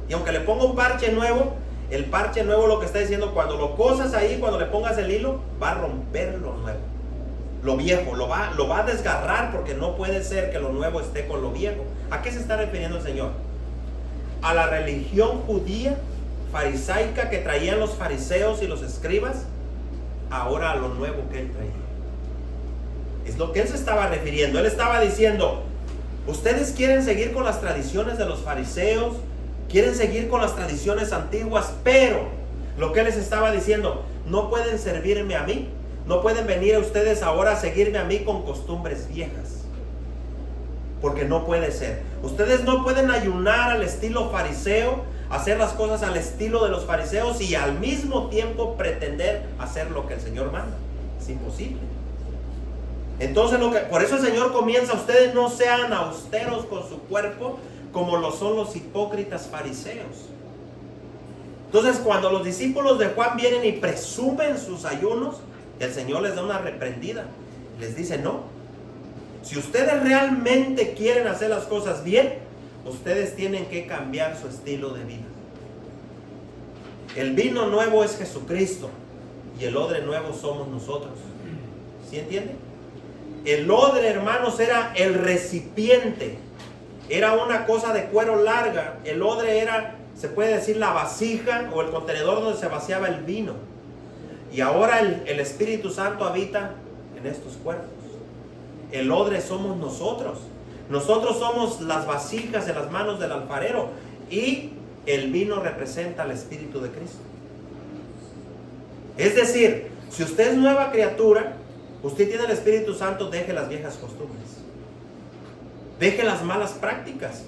Y aunque le ponga un parche nuevo, el parche nuevo lo que está diciendo, cuando lo cosas ahí, cuando le pongas el hilo, va a romper lo nuevo. Lo viejo, lo va a desgarrar, porque no puede ser que lo nuevo esté con lo viejo. ¿A qué se está refiriendo el Señor? A la religión judía, farisaica, que traían los fariseos y los escribas, ahora a lo nuevo que Él traía. Es lo que Él se estaba refiriendo. Él estaba diciendo, ustedes quieren seguir con las tradiciones de los fariseos, quieren seguir con las tradiciones antiguas, pero lo que Él les estaba diciendo, no pueden servirme a mí, no pueden venir a ustedes ahora a seguirme a mí con costumbres viejas, porque no puede ser. Ustedes no pueden ayunar al estilo fariseo, hacer las cosas al estilo de los fariseos y al mismo tiempo pretender hacer lo que el Señor manda. Es imposible. Entonces por eso el Señor comienza: ustedes no sean austeros con su cuerpo como lo son los hipócritas fariseos. Entonces cuando los discípulos de Juan vienen y presumen sus ayunos, el Señor les da una reprendida. Les dice: no, si ustedes realmente quieren hacer las cosas bien, ustedes tienen que cambiar su estilo de vida. El vino nuevo es Jesucristo y el odre nuevo somos nosotros. ¿Sí entienden? El odre, hermanos, era el recipiente, era una cosa de cuero larga. El odre era, se puede decir, la vasija o el contenedor donde se vaciaba el vino. Y ahora el Espíritu Santo habita en estos cuerpos. El odre somos nosotros. Nosotros somos las vasijas en las manos del alfarero, y el vino representa al Espíritu de Cristo. Es decir, si usted es nueva criatura, usted tiene el Espíritu Santo, deje las viejas costumbres, deje las malas prácticas,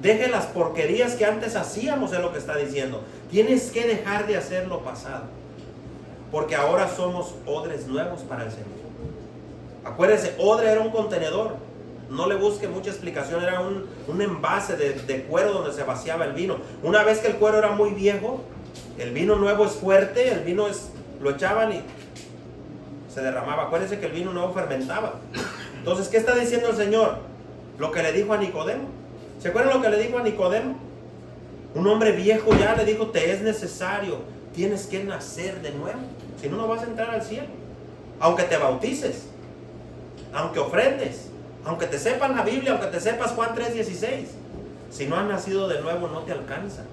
deje las porquerías que antes hacíamos, es lo que está diciendo. Tienes que dejar de hacer lo pasado, porque ahora somos odres nuevos para el Señor. Acuérdense, odre era un contenedor. No le busque mucha explicación, era un envase de cuero donde se vaciaba el vino. Una vez que el cuero era muy viejo, el vino nuevo es fuerte, el vino lo echaban y se derramaba. Acuérdense que el vino nuevo fermentaba. Entonces, ¿qué está diciendo el Señor? Lo que le dijo a Nicodemo. ¿Se acuerdan lo que le dijo a Nicodemo? Un hombre viejo ya le dijo: te es necesario, tienes que nacer de nuevo, si no, no vas a entrar al cielo. Aunque te bautices, aunque ofrendes, aunque te sepas la Biblia, aunque te sepas Juan 3:16, si no has nacido de nuevo no te alcanza.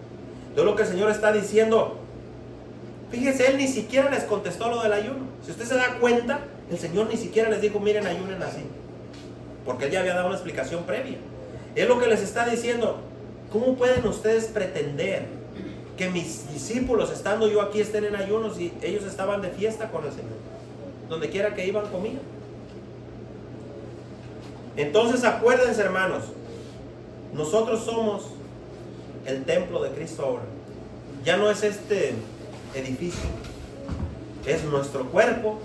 Entonces lo que el Señor está diciendo, fíjese, Él ni siquiera les contestó lo del ayuno. Si usted se da cuenta, el Señor ni siquiera les dijo: miren, ayunen así, porque Él ya había dado una explicación previa. Es lo que les está diciendo: ¿cómo pueden ustedes pretender que mis discípulos, estando yo aquí, estén en ayunos y ellos estaban de fiesta con el Señor? Donde quiera que iban, comían. Entonces acuérdense, hermanos, nosotros somos el templo de Cristo ahora. Ya no es este edificio, es nuestro cuerpo,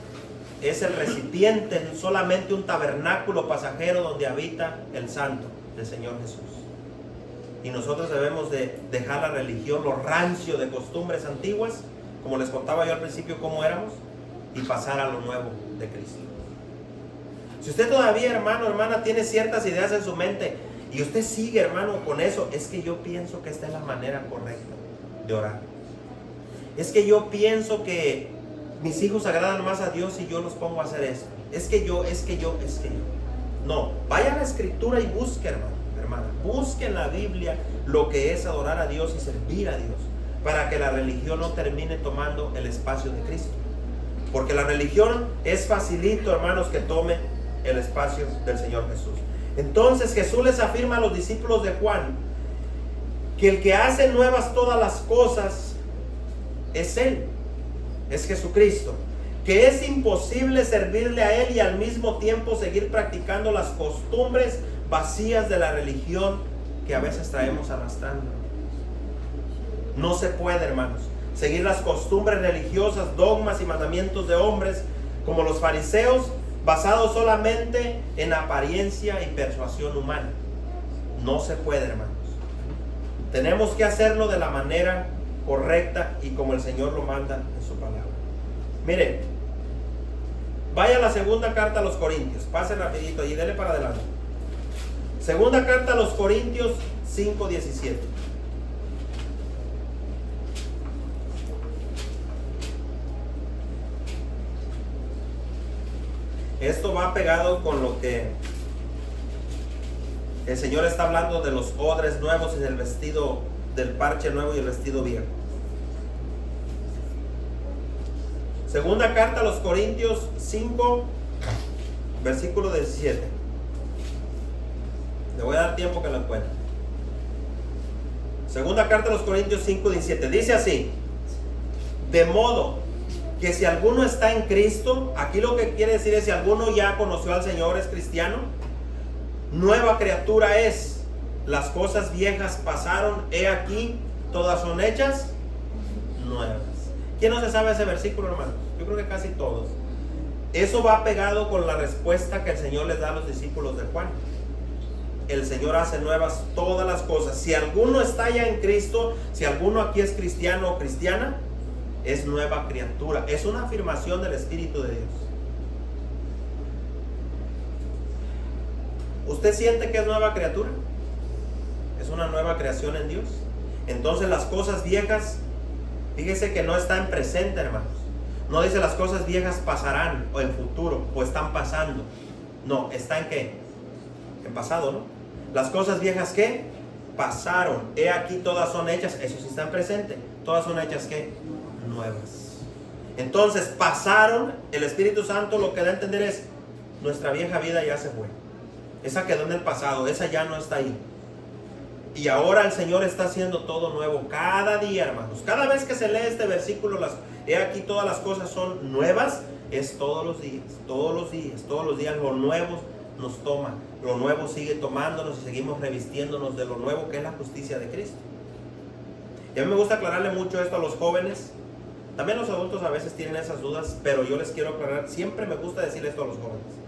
es el recipiente, solamente un tabernáculo pasajero donde habita el Santo del Señor Jesús. Y nosotros debemos de dejar la religión, lo rancio de costumbres antiguas, como les contaba yo al principio cómo éramos, y pasar a lo nuevo de Cristo. Si usted todavía, hermano, hermana, tiene ciertas ideas en su mente y usted sigue, hermano, con eso, es que yo pienso que esta es la manera correcta de orar. Es que yo pienso que mis hijos agradan más a Dios si yo los pongo a hacer esto. Es que yo. No, vaya a la escritura y busque, hermana, busque en la Biblia lo que es adorar a Dios y servir a Dios, para que la religión no termine tomando el espacio de Cristo. Porque la religión es facilito, hermanos, que tome el espacio del Señor Jesús. Entonces Jesús les afirma a los discípulos de Juan que el que hace nuevas todas las cosas es Él, es Jesucristo, que es imposible servirle a Él y al mismo tiempo seguir practicando las costumbres vacías de la religión que a veces traemos arrastrando. No se puede, hermanos, seguir las costumbres religiosas, dogmas y mandamientos de hombres como los fariseos, basados solamente en apariencia y persuasión humana. No se puede, hermanos. Tenemos que hacerlo de la manera correcta y como el Señor lo manda en su palabra. Mire, vaya a la segunda carta a los Corintios, pase rapidito y dele para adelante. Segunda carta a los Corintios 5:17. Esto va pegado con lo que el Señor está hablando de los odres nuevos y del vestido, del parche nuevo y el vestido viejo. Segunda carta a los Corintios 5, versículo 17. Le voy a dar tiempo que lo encuentre. Segunda carta a los Corintios 5, 17. Dice así: de modo que si alguno está en Cristo, aquí lo que quiere decir es si alguno ya conoció al Señor, es cristiano, nueva criatura es. Las cosas viejas pasaron, he aquí, todas son hechas nuevas. ¿Quién no se sabe ese versículo, hermanos? Yo creo que casi todos. Eso va pegado con la respuesta que el Señor les da a los discípulos de Juan. El Señor hace nuevas todas las cosas. Si alguno está ya en Cristo, si alguno aquí es cristiano o cristiana, es nueva criatura. Es una afirmación del Espíritu de Dios. ¿Usted siente que es nueva criatura? Es una nueva creación en Dios. Entonces las cosas viejas, fíjese que no está en presente, hermanos. No dice las cosas viejas pasarán o en futuro o están pasando. No, está en ¿qué? En pasado, ¿no? Las cosas viejas ¿qué? Pasaron. He aquí todas son hechas. Eso sí está en presente. Todas son hechas ¿qué? Nuevas. Entonces pasaron. El Espíritu Santo lo que da a entender es: nuestra vieja vida ya se fue. Esa quedó en el pasado. Esa ya no está ahí. Y ahora el Señor está haciendo todo nuevo cada día, hermanos. Cada vez que se lee este versículo, he aquí todas las cosas son nuevas, es todos los días, todos los días, todos los días lo nuevo nos toma, lo nuevo sigue tomándonos y seguimos revistiéndonos de lo nuevo que es la justicia de Cristo. Y a mí me gusta aclararle mucho esto a los jóvenes. También los adultos a veces tienen esas dudas, pero yo les quiero aclarar, siempre me gusta decir esto a los jóvenes.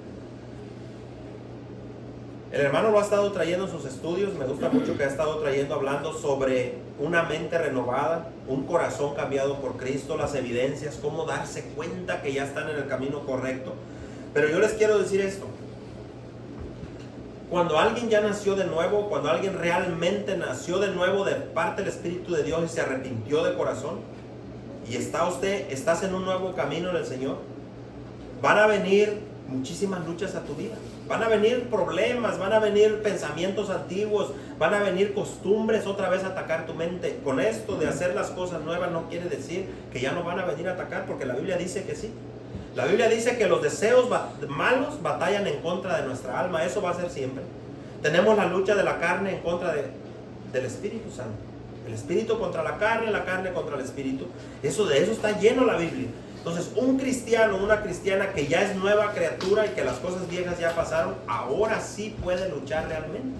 El hermano lo ha estado trayendo en sus estudios, me gusta mucho que ha estado trayendo, hablando sobre una mente renovada, un corazón cambiado por Cristo, las evidencias, cómo darse cuenta que ya están en el camino correcto. Pero yo les quiero decir esto: cuando alguien ya nació de nuevo, cuando alguien realmente nació de nuevo de parte del Espíritu de Dios y se arrepintió de corazón, y estás en un nuevo camino en el Señor, van a venir muchísimas luchas a tu vida. Van a venir problemas, van a venir pensamientos antiguos, van a venir costumbres otra vez a atacar tu mente. Con esto de hacer las cosas nuevas no quiere decir que ya no van a venir a atacar, porque la Biblia dice que sí. La Biblia dice que los deseos malos batallan en contra de nuestra alma. Eso va a ser siempre. Tenemos la lucha de la carne en contra del Espíritu Santo. El Espíritu contra la carne contra el Espíritu. De eso está lleno la Biblia. Entonces, un cristiano, una cristiana que ya es nueva criatura y que las cosas viejas ya pasaron, ahora sí puede luchar realmente.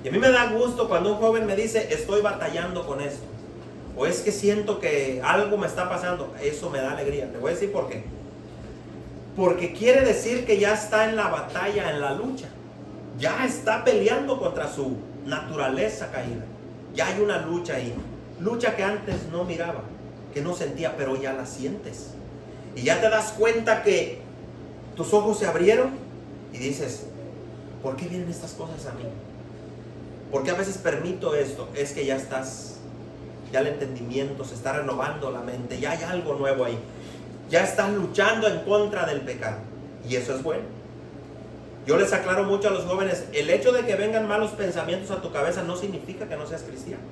Y a mí me da gusto cuando un joven me dice: estoy batallando con esto, o es que siento que algo me está pasando. Eso me da alegría. Te voy a decir por qué. Porque quiere decir que ya está en la batalla, en la lucha. Ya está peleando contra su naturaleza caída. Ya hay una lucha ahí. Lucha que antes no miraba, que no sentía, pero ya la sientes. Y ya te das cuenta que tus ojos se abrieron y dices: ¿por qué vienen estas cosas a mí? ¿Por qué a veces permito esto? Es que ya el entendimiento se está renovando, la mente, ya hay algo nuevo ahí. Ya estás luchando en contra del pecado. Y eso es bueno. Yo les aclaro mucho a los jóvenes, el hecho de que vengan malos pensamientos a tu cabeza no significa que no seas cristiano.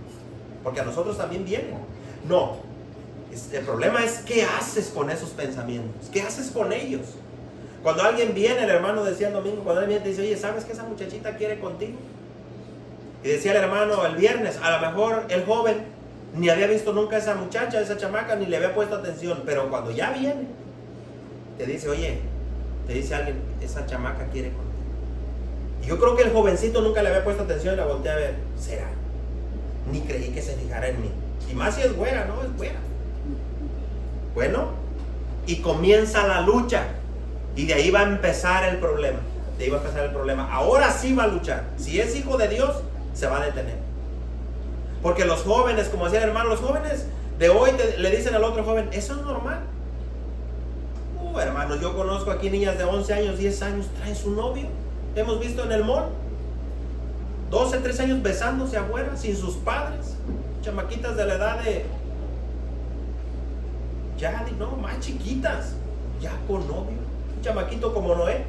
Porque a nosotros también vienen. No. El problema es qué haces con esos pensamientos. ¿Qué haces con ellos? Cuando alguien viene, el hermano decía el domingo, cuando alguien te dice, oye, ¿sabes que esa muchachita quiere contigo? Y decía el hermano el viernes, a lo mejor el joven ni había visto nunca a esa muchacha, a esa chamaca, ni le había puesto atención. Pero cuando ya viene, te dice, oye, te dice alguien, esa chamaca quiere contigo. Y yo creo que el jovencito nunca le había puesto atención y la volteé a ver. ¿Será? Ni creí que se fijara en mí. Y más si es güera, ¿no? Es güera. Bueno, y comienza la lucha. Y de ahí va a empezar el problema. De ahí va a empezar el problema. Ahora sí va a luchar. Si es hijo de Dios, se va a detener. Porque los jóvenes, como decía el hermano, los jóvenes de hoy le dicen al otro joven, eso es normal. Hermanos, yo conozco aquí niñas de 11 años, 10 años, traen su novio. Hemos visto en el mall 12, 13 años besándose afuera, sin sus padres. Chamaquitas de la edad de ya, no, más chiquitas, ya con novio. Un chamaquito como Noé,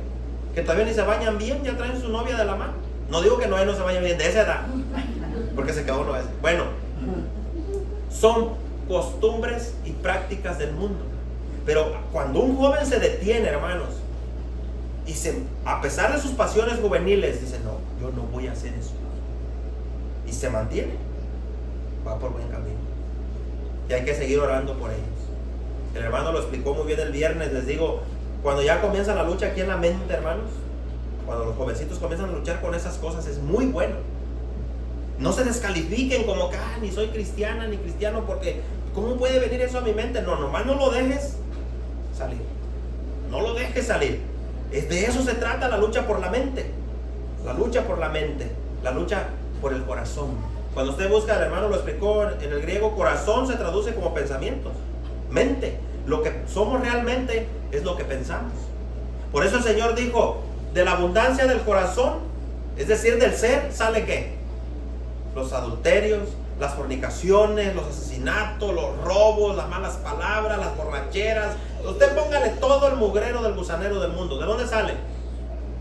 que todavía ni se bañan bien, ya traen su novia de la mano. No digo que Noé no se baña bien, de esa edad, porque se quedó Noé. Bueno, son costumbres y prácticas del mundo. Pero cuando un joven se detiene, hermanos, y a pesar de sus pasiones juveniles, dice, no, yo no voy a hacer eso, y se mantiene, va por buen camino. Y hay que seguir orando por ellos. El hermano lo explicó muy bien el viernes. Les digo, cuando ya comienza la lucha aquí en la mente, hermanos, cuando los jovencitos comienzan a luchar con esas cosas, es muy bueno. No se descalifiquen como que ni soy cristiana ni cristiano, porque ¿cómo puede venir eso a mi mente? No, nomás no lo dejes salir. No lo dejes salir. De eso se trata la lucha por la mente. La lucha por la mente. La lucha por el corazón. Cuando usted busca, el hermano lo explicó en el griego, corazón se traduce como pensamientos. Mente. Lo que somos realmente es lo que pensamos. Por eso el Señor dijo, de la abundancia del corazón, es decir, del ser, ¿sale qué? Los adulterios, las fornicaciones, los asesinatos, los robos, las malas palabras, las borracheras. Usted póngale todo el mugrero del gusanero del mundo. ¿De dónde sale?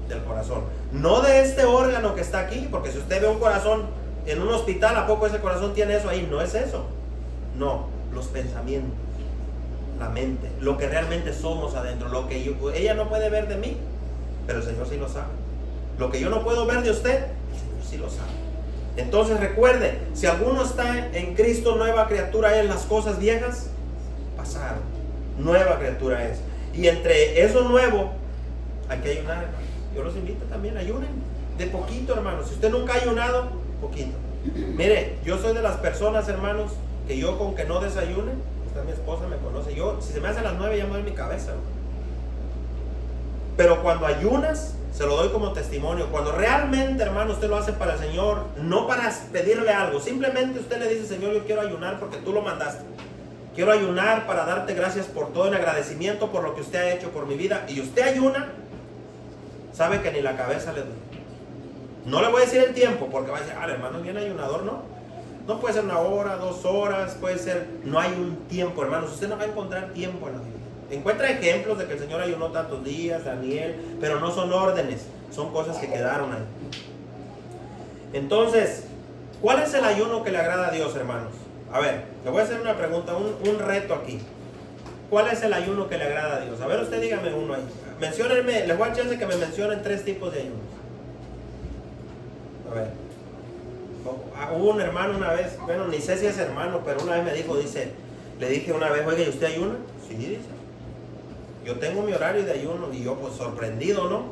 Del corazón. No de este órgano que está aquí, porque si usted ve un corazón en un hospital, ¿a poco ese corazón tiene eso ahí? No es eso. No, los pensamientos, la mente, lo que realmente somos adentro, lo que ella no puede ver de mí, pero el Señor sí lo sabe. Lo que yo no puedo ver de usted, el Señor sí lo sabe. Entonces recuerde, si alguno está en Cristo, nueva criatura es. Las cosas viejas pasaron, nueva criatura es. Y entre eso nuevo hay que ayunar, hermanos. Yo los invito también, ayunen de poquito, hermanos. Si usted nunca ha ayunado, poquito. Mire, yo soy de las personas, hermanos, que yo con que no desayune, mi esposa me conoce, yo si se me hace a las 9 ya me doy mi cabeza, ¿no? Pero cuando ayunas, se lo doy como testimonio. Cuando realmente, hermano, usted lo hace para el Señor, no para pedirle algo, simplemente usted le dice, Señor, yo quiero ayunar porque tú lo mandaste. Quiero ayunar para darte gracias por todo, en agradecimiento por lo que usted ha hecho por mi vida. Y usted ayuna, sabe que ni la cabeza le duele. No le voy a decir el tiempo, porque va a decir, hermano, bien ayunador, ¿no? No puede ser 1 hora, 2 horas, puede ser, no hay un tiempo, hermanos. Usted no va a encontrar tiempo en la Biblia. Encuentra ejemplos de que el Señor ayunó tantos días, Daniel, pero no son órdenes, son cosas que quedaron ahí. Entonces, ¿cuál es el ayuno que le agrada a Dios, hermanos? A ver, le voy a hacer una pregunta, un reto aquí. ¿Cuál es el ayuno que le agrada a Dios? A ver, usted dígame uno ahí. Menciónenme, les voy a dar chance que me mencionen 3 tipos de ayunos. A ver. Hubo un hermano una vez, bueno, ni sé si es hermano, pero una vez me dijo, le dije una vez, oiga, ¿y usted ayuna? Sí, dice. Yo tengo mi horario de ayuno. Y yo, pues, sorprendido, ¿no?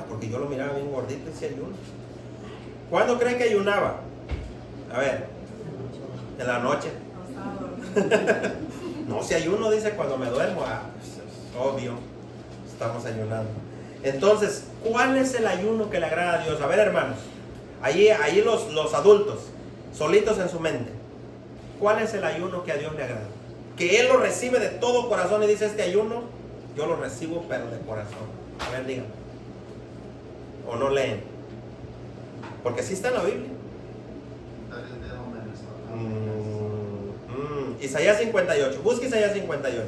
Porque yo lo miraba bien gordito y sí ayuno. ¿Cuándo cree que ayunaba? A ver, en la noche. No, si ayuno, dice, cuando me duermo. Pues, obvio, estamos ayunando. Entonces, ¿cuál es el ayuno que le agrada a Dios? A ver, hermanos. Allí los adultos, solitos en su mente. ¿Cuál es el ayuno que a Dios le agrada? Que Él lo recibe de todo corazón y dice, este ayuno, yo lo recibo pero de corazón. A ver, díganme. ¿O no leen? Porque sí está en la Biblia. Isaías 58. Busque Isaías 58.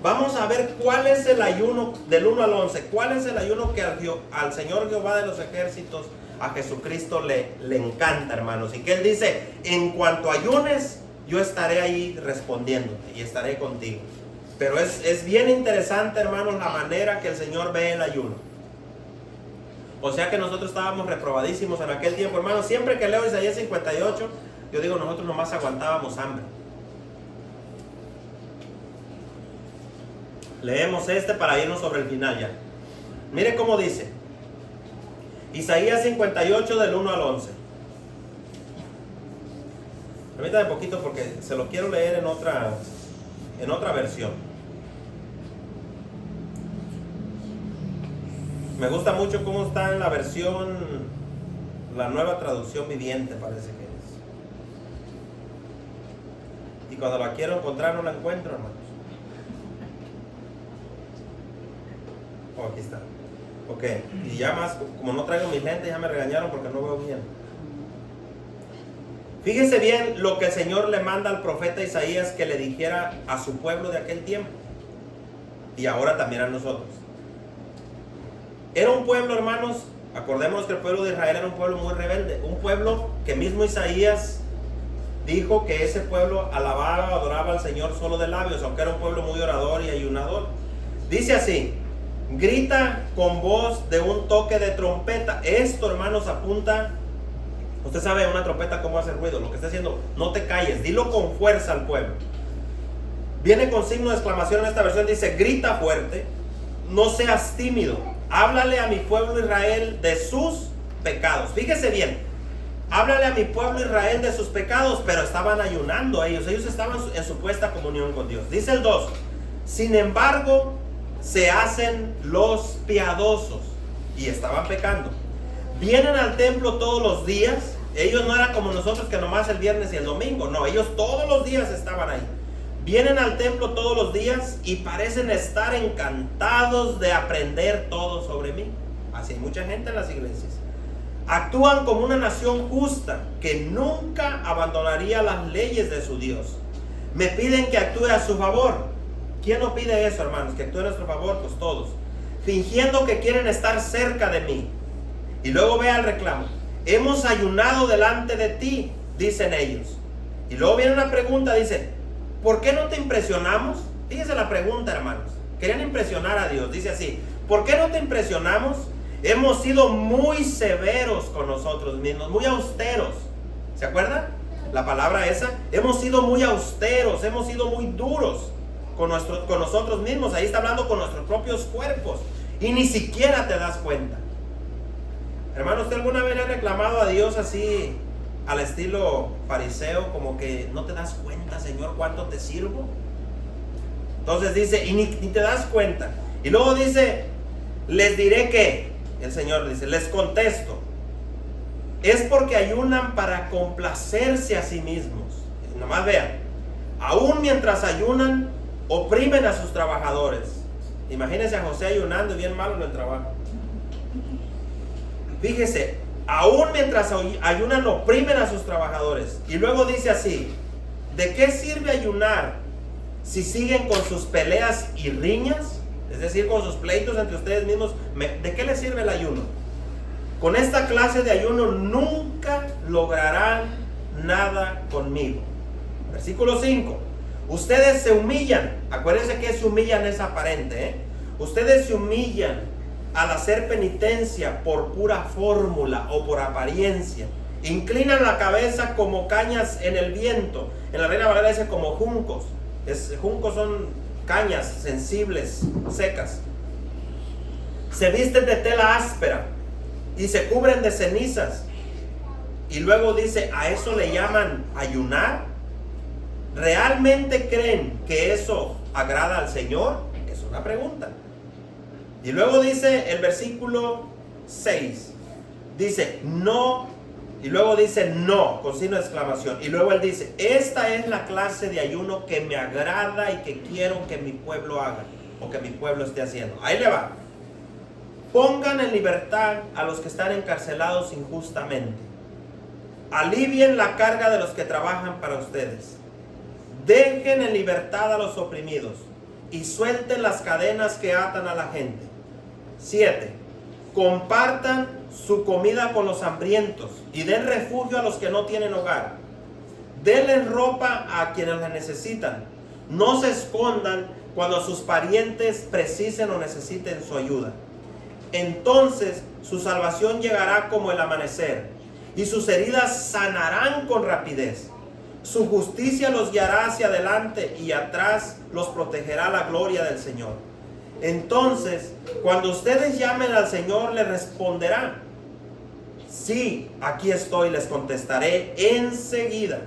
Vamos a ver cuál es el ayuno del 1 al 11. ¿Cuál es el ayuno que al Señor Jehová de los ejércitos, a Jesucristo le encanta, hermanos? Y que Él dice, en cuanto ayunes, yo estaré ahí respondiéndote y estaré contigo. Pero es bien interesante, hermanos, la manera que el Señor ve el ayuno. O sea que nosotros estábamos reprobadísimos en aquel tiempo, hermanos. Siempre que leo Isaías 58, yo digo, nosotros nomás aguantábamos hambre. Leemos para irnos sobre el final ya. Mire cómo dice. Isaías 58 del 1 al 11. Permítame poquito porque se lo quiero leer en otra versión. Me gusta mucho cómo está en la versión, la Nueva Traducción Viviente, parece que es. Y cuando la quiero encontrar no la encuentro, hermanos. Oh, aquí está. Ok, y ya más, como no traigo mis lentes, ya me regañaron porque no veo bien. Fíjese bien lo que el Señor le manda al profeta Isaías que le dijera a su pueblo de aquel tiempo. Y ahora también a nosotros. Era un pueblo, hermanos, acordémonos que el pueblo de Israel era un pueblo muy rebelde. Un pueblo que mismo Isaías dijo que ese pueblo alababa, adoraba al Señor solo de labios, aunque era un pueblo muy orador y ayunador. Dice así: grita con voz de un toque de trompeta. Esto, hermanos, apunta. Usted sabe una trompeta cómo hace ruido. Lo que está haciendo, no te calles, dilo con fuerza al pueblo. Viene con signo de exclamación en esta versión. Dice: grita fuerte, no seas tímido, háblale a mi pueblo Israel de sus pecados. Fíjese bien, háblale a mi pueblo Israel de sus pecados. Pero estaban ayunando ellos estaban en supuesta comunión con Dios. Dice el 2: sin embargo, se hacen los piadosos, y estaban pecando. Vienen al templo todos los días. Ellos no eran como nosotros que nomás el viernes y el domingo. No, ellos todos los días estaban ahí. Vienen al templo todos los días y parecen estar encantados de aprender todo sobre mí. Así hay mucha gente en las iglesias. Actúan como una nación justa que nunca abandonaría las leyes de su Dios. Me piden que actúe a su favor. ¿Quién no pide eso, hermanos? Que actúe a nuestro favor, pues todos. Fingiendo que quieren estar cerca de mí. Y luego vea el reclamo. Hemos ayunado delante de ti, dicen ellos. Y luego viene una pregunta, dice: ¿por qué no te impresionamos? Fíjese la pregunta, hermanos. Querían impresionar a Dios. Dice así: ¿por qué no te impresionamos? Hemos sido muy severos con nosotros mismos, muy austeros. ¿Se acuerdan? La palabra esa. Hemos sido muy austeros, hemos sido muy duros con nosotros mismos. Ahí está hablando con nuestros propios cuerpos. Y ni siquiera te das cuenta. Hermano, ¿usted alguna vez le ha reclamado a Dios así, al estilo fariseo, como que no te das cuenta, Señor, cuánto te sirvo? Entonces dice, y ni te das cuenta. Y luego dice, les diré que, el Señor dice, les contesto, es porque ayunan para complacerse a sí mismos. Y nomás vean, aún mientras ayunan, oprimen a sus trabajadores. Imagínense a José ayunando y bien malo en el trabajo. Fíjese, aún mientras ayunan, oprimen a sus trabajadores. Y luego dice así: ¿de qué sirve ayunar si siguen con sus peleas y riñas? Es decir, con sus pleitos entre ustedes mismos. ¿De qué les sirve el ayuno? Con esta clase de ayuno nunca lograrán nada conmigo. Versículo 5. Ustedes se humillan. Acuérdense que se humillan es aparente, Ustedes se humillan al hacer penitencia por pura fórmula o por apariencia. Inclinan la cabeza como cañas en el viento. En la Reina Valera dice como juncos. Juncos son cañas sensibles, secas. Se visten de tela áspera y se cubren de cenizas. Y luego dice, ¿a eso le llaman ayunar? ¿Realmente creen que eso agrada al Señor? Es una pregunta. Y luego dice el versículo 6, dice no, y luego dice no, con signo de exclamación. Y luego él dice, esta es la clase de ayuno que me agrada y que quiero que mi pueblo haga, o que mi pueblo esté haciendo. Ahí le va. Pongan en libertad a los que están encarcelados injustamente. Alivien la carga de los que trabajan para ustedes. Dejen en libertad a los oprimidos. y suelten las cadenas que atan a la gente. 7. Compartan su comida con los hambrientos y den refugio a los que no tienen hogar. Denle ropa a quienes la necesitan. No se escondan cuando sus parientes precisen o necesiten su ayuda. Entonces su salvación llegará como el amanecer y sus heridas sanarán con rapidez. Su justicia los guiará hacia adelante y atrás los protegerá la gloria del Señor. Entonces, cuando ustedes llamen al Señor, le responderá: sí, aquí estoy, les contestaré enseguida.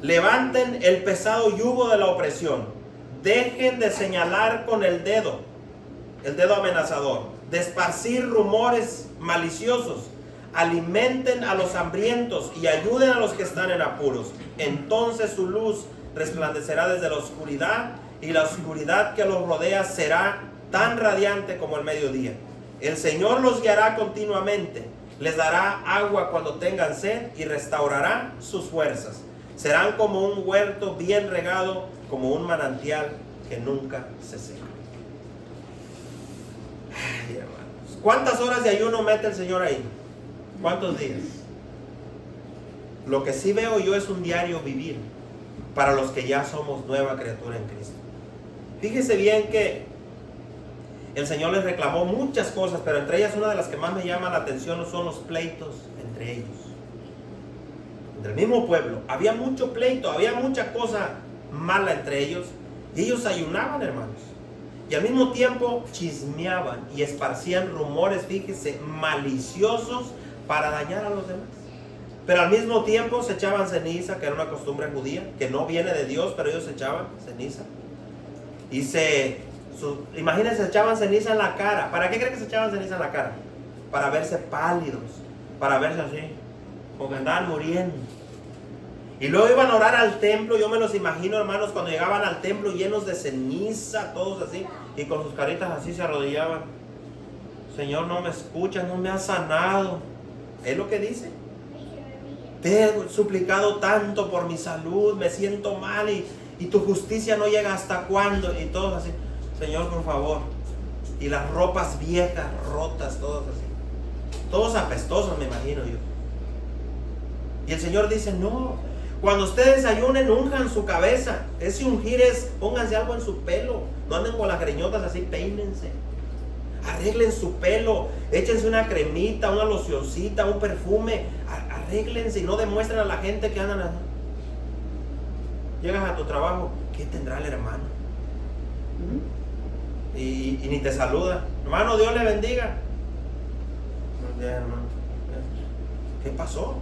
Levanten el pesado yugo de la opresión. Dejen de señalar con el dedo amenazador, de esparcir rumores maliciosos. Alimenten a los hambrientos y ayuden a los que están en apuros. Entonces su luz resplandecerá desde la oscuridad y la oscuridad que los rodea será tan radiante como el mediodía. El Señor los guiará continuamente, les dará agua cuando tengan sed y restaurará sus fuerzas. Serán como un huerto bien regado, como un manantial que nunca se seca. Ay, hermanos, ¿cuántas horas de ayuno mete el Señor ahí? ¿Cuántos días? Lo que sí veo yo es un diario vivir para los que ya somos nueva criatura en Cristo. Fíjese bien que el Señor les reclamó muchas cosas, pero entre ellas una de las que más me llama la atención son los pleitos entre ellos. Del mismo pueblo había mucho pleito, había mucha cosa mala entre ellos, y ellos ayunaban, hermanos, y al mismo tiempo chismeaban y esparcían rumores, fíjese, maliciosos para dañar a los demás. Pero al mismo tiempo se echaban ceniza, que era una costumbre judía, que no viene de Dios, pero ellos se echaban ceniza. Y imagínense, se echaban ceniza en la cara. ¿Para qué creen que se echaban ceniza en la cara? Para verse pálidos, para verse así, como que andaban muriendo. Y luego iban a orar al templo. Yo me los imagino, hermanos, cuando llegaban al templo llenos de ceniza, todos así, y con sus caritas así se arrodillaban. Señor, no me escuchas, no me has sanado. Es lo que dice. Te he suplicado tanto por mi salud, me siento mal y tu justicia no llega hasta cuándo. Y todos así, Señor, por favor. Y las ropas viejas, rotas, todos así. Todos apestosos, me imagino yo. Y el Señor dice, no, cuando ustedes ayunen, unjan su cabeza. Ese ungir es, pónganse algo en su pelo. No anden con las greñotas así, peínense. Arreglen su pelo, échense una cremita, una locioncita, un perfume. Arréglense y no demuestren a la gente que andan así. Llegas a tu trabajo, ¿qué tendrá el hermano? Y ni te saluda. Hermano, Dios le bendiga. No, ya, hermano. ¿Qué pasó?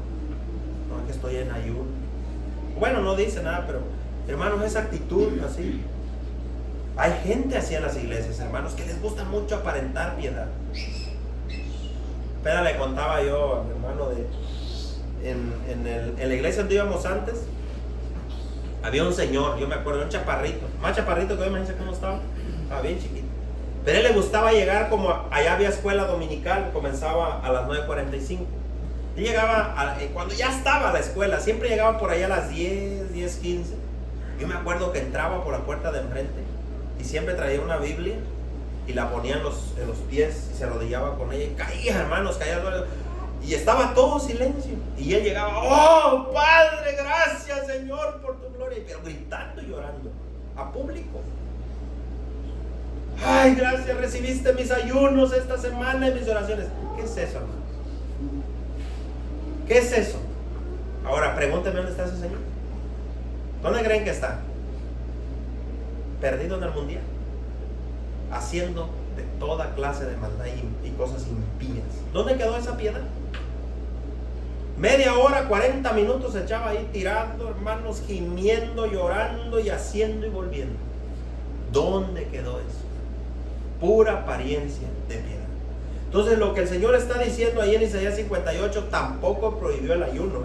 No, es que estoy en ayuno. Bueno, no dice nada, pero hermanos, esa actitud así. Hay gente así en las iglesias, hermanos, que les gusta mucho aparentar piedad. Pero le contaba yo al hermano en la iglesia donde íbamos antes, había un señor, yo me acuerdo, un chaparrito, más chaparrito que hoy, imagínense cómo estaba bien chiquito. Pero a él le gustaba llegar, como allá había escuela dominical, comenzaba a las 9:45. Él llegaba, cuando ya estaba la escuela, siempre llegaba por allá a las 10:15. Yo me acuerdo que entraba por la puerta de enfrente y siempre traía una Biblia y la ponía en los pies y se arrodillaba con ella y caía, hermanos, caía. Y estaba todo silencio. Y él llegaba, oh Padre, gracias Señor por tu gloria. Pero gritando y llorando a público. Ay, gracias, recibiste mis ayunos esta semana y mis oraciones. ¿Qué es eso, hermanos? ¿Qué es eso? Ahora pregúntenme dónde está ese Señor. ¿Dónde creen que está? Perdido en el mundial, haciendo de toda clase de maldad y cosas impías. ¿Dónde quedó esa piedad? Media hora, 40 minutos se echaba ahí tirando, hermanos, gimiendo, llorando y haciendo y volviendo. ¿Dónde quedó eso? Pura apariencia de piedad. Entonces lo que el Señor está diciendo ahí en Isaías 58 tampoco prohibió el ayuno,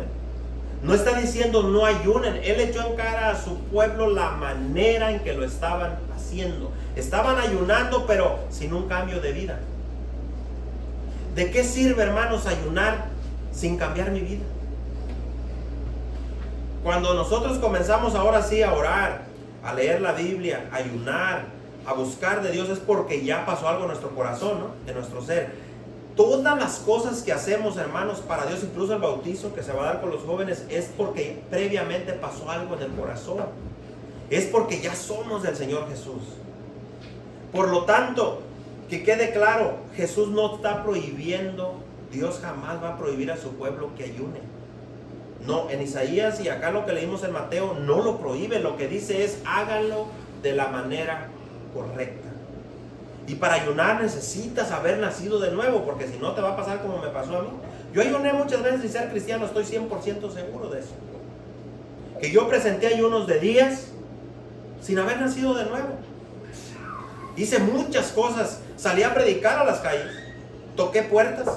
No está diciendo no ayunen. Él echó en cara a su pueblo la manera en que lo estaban haciendo. Estaban ayunando, pero sin un cambio de vida. ¿De qué sirve, hermanos, ayunar sin cambiar mi vida? Cuando nosotros comenzamos ahora sí a orar, a leer la Biblia, a ayunar, a buscar de Dios, es porque ya pasó algo en nuestro corazón, ¿no? En nuestro ser. Todas las cosas que hacemos, hermanos, para Dios, incluso el bautizo que se va a dar con los jóvenes, es porque previamente pasó algo en el corazón. Es porque ya somos del Señor Jesús. Por lo tanto, que quede claro, Jesús no está prohibiendo, Dios jamás va a prohibir a su pueblo que ayune. No, en Isaías y acá lo que leímos en Mateo no lo prohíbe, lo que dice es háganlo de la manera correcta. Y para ayunar necesitas haber nacido de nuevo, porque si no te va a pasar como me pasó a mí. Yo ayuné muchas veces sin ser cristiano, estoy 100% seguro de eso. Que yo presenté ayunos de días sin haber nacido de nuevo. Hice muchas cosas, salí a predicar a las calles, toqué puertas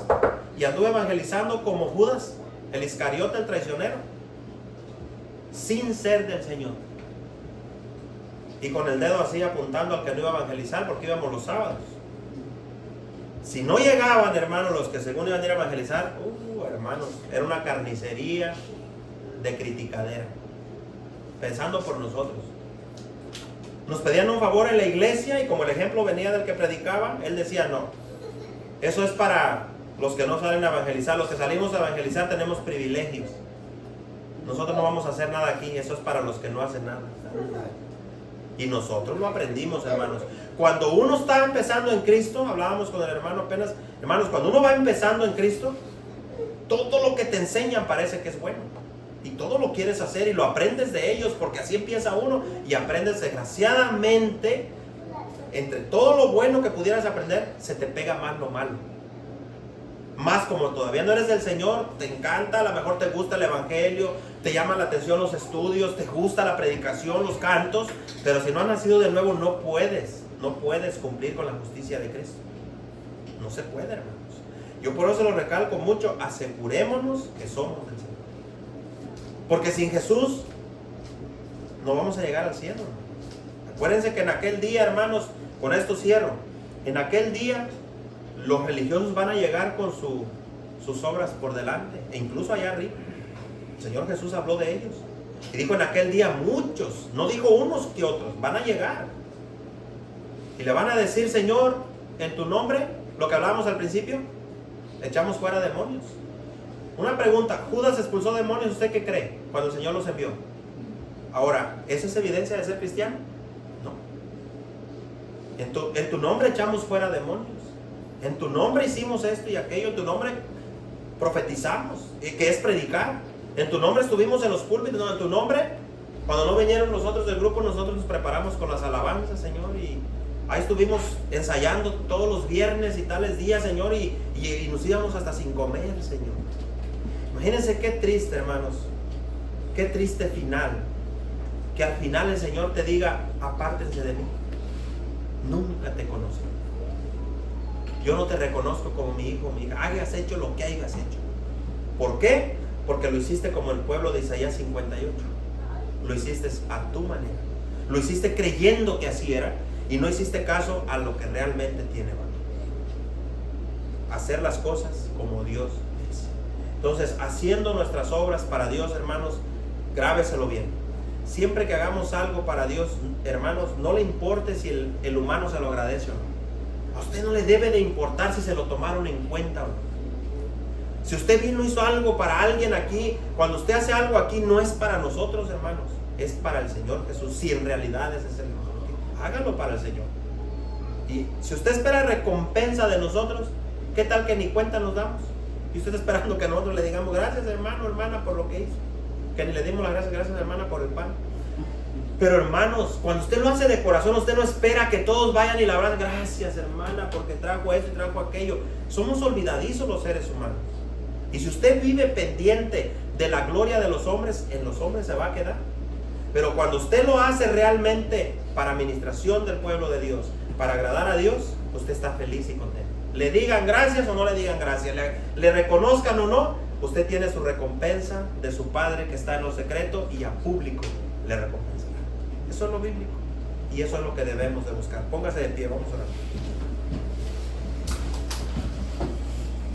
y anduve evangelizando como Judas, el Iscariote, el traicionero, sin ser del Señor. Y con el dedo así apuntando al que no iba a evangelizar, porque íbamos los sábados. Si no llegaban, hermanos, los que según iban a ir a evangelizar, hermanos, era una carnicería de criticadera, pensando por nosotros. Nos pedían un favor en la iglesia y como el ejemplo venía del que predicaba, él decía, no, eso es para los que no salen a evangelizar. Los que salimos a evangelizar tenemos privilegios. Nosotros no vamos a hacer nada aquí, eso es para los que no hacen nada. Y nosotros lo aprendimos, hermanos. Cuando uno está empezando en Cristo, hablábamos con el hermano apenas, hermanos, cuando uno va empezando en Cristo, todo lo que te enseñan parece que es bueno. Y todo lo quieres hacer y lo aprendes de ellos, porque así empieza uno y aprendes. Desgraciadamente, entre todo lo bueno que pudieras aprender, se te pega más lo malo. Más como todavía no eres del Señor, te encanta, a lo mejor te gusta el evangelio, te llama la atención los estudios, te gusta la predicación, los cantos, pero si no has nacido de nuevo no puedes cumplir con la justicia de Cristo. No se puede, hermanos. Yo por eso lo recalco mucho, asegurémonos que somos del Señor. Porque sin Jesús no vamos a llegar al cielo. Acuérdense que en aquel día, hermanos, con esto cierro, en aquel día los religiosos van a llegar con sus obras por delante, e incluso allá arriba. El Señor Jesús habló de ellos y dijo en aquel día muchos, no dijo unos que otros, van a llegar y le van a decir, Señor, en tu nombre, lo que hablábamos al principio, echamos fuera demonios. Una pregunta, ¿Judas expulsó demonios? ¿Usted qué cree cuando el Señor los envió? Ahora, ¿esa es evidencia de ser cristiano? No. En tu nombre echamos fuera demonios. En tu nombre hicimos esto y aquello. En tu nombre profetizamos, que es predicar. En tu nombre estuvimos en los púlpitos. No, en tu nombre, cuando no vinieron los otros del grupo, nosotros nos preparamos con las alabanzas, Señor, y ahí estuvimos ensayando todos los viernes y tales días, Señor, y nos íbamos hasta sin comer, Señor. Imagínense qué triste, hermanos, qué triste final, que al final el Señor te diga, apártense de mí, nunca te conocí. Yo no te reconozco como mi hijo, mi hija, hayas hecho lo que hayas hecho. ¿Por qué? Porque lo hiciste como el pueblo de Isaías 58, lo hiciste a tu manera, lo hiciste creyendo que así era, y no hiciste caso a lo que realmente tiene valor. Hacer las cosas como Dios dice. Entonces, haciendo nuestras obras para Dios, hermanos, grábeselo bien. Siempre que hagamos algo para Dios, hermanos, no le importe si el humano se lo agradece o no. A usted no le debe de importar si se lo tomaron en cuenta o no. Si usted vino y hizo algo para alguien aquí, cuando usted hace algo aquí, no es para nosotros, hermanos, es para el Señor Jesús. Si en realidad ese es el motivo, hágalo para el Señor. Y si usted espera recompensa de nosotros, ¿qué tal que ni cuenta nos damos? Y usted está esperando que nosotros le digamos, gracias hermano, hermana, por lo que hizo. Que ni le dimos las gracias, gracias hermana, por el pan. Pero hermanos, cuando usted lo hace de corazón, usted no espera que todos vayan y le abran, gracias hermana, porque trajo esto y trajo aquello. Somos olvidadizos los seres humanos. Y si usted vive pendiente de la gloria de los hombres, en los hombres se va a quedar. Pero cuando usted lo hace realmente para administración del pueblo de Dios, para agradar a Dios, usted está feliz y contento. Le digan gracias o no le digan gracias, le reconozcan o no, usted tiene su recompensa de su Padre que está en lo secreto y a público le recompensará. Eso es lo bíblico y eso es lo que debemos de buscar. Póngase de pie, vamos a orar.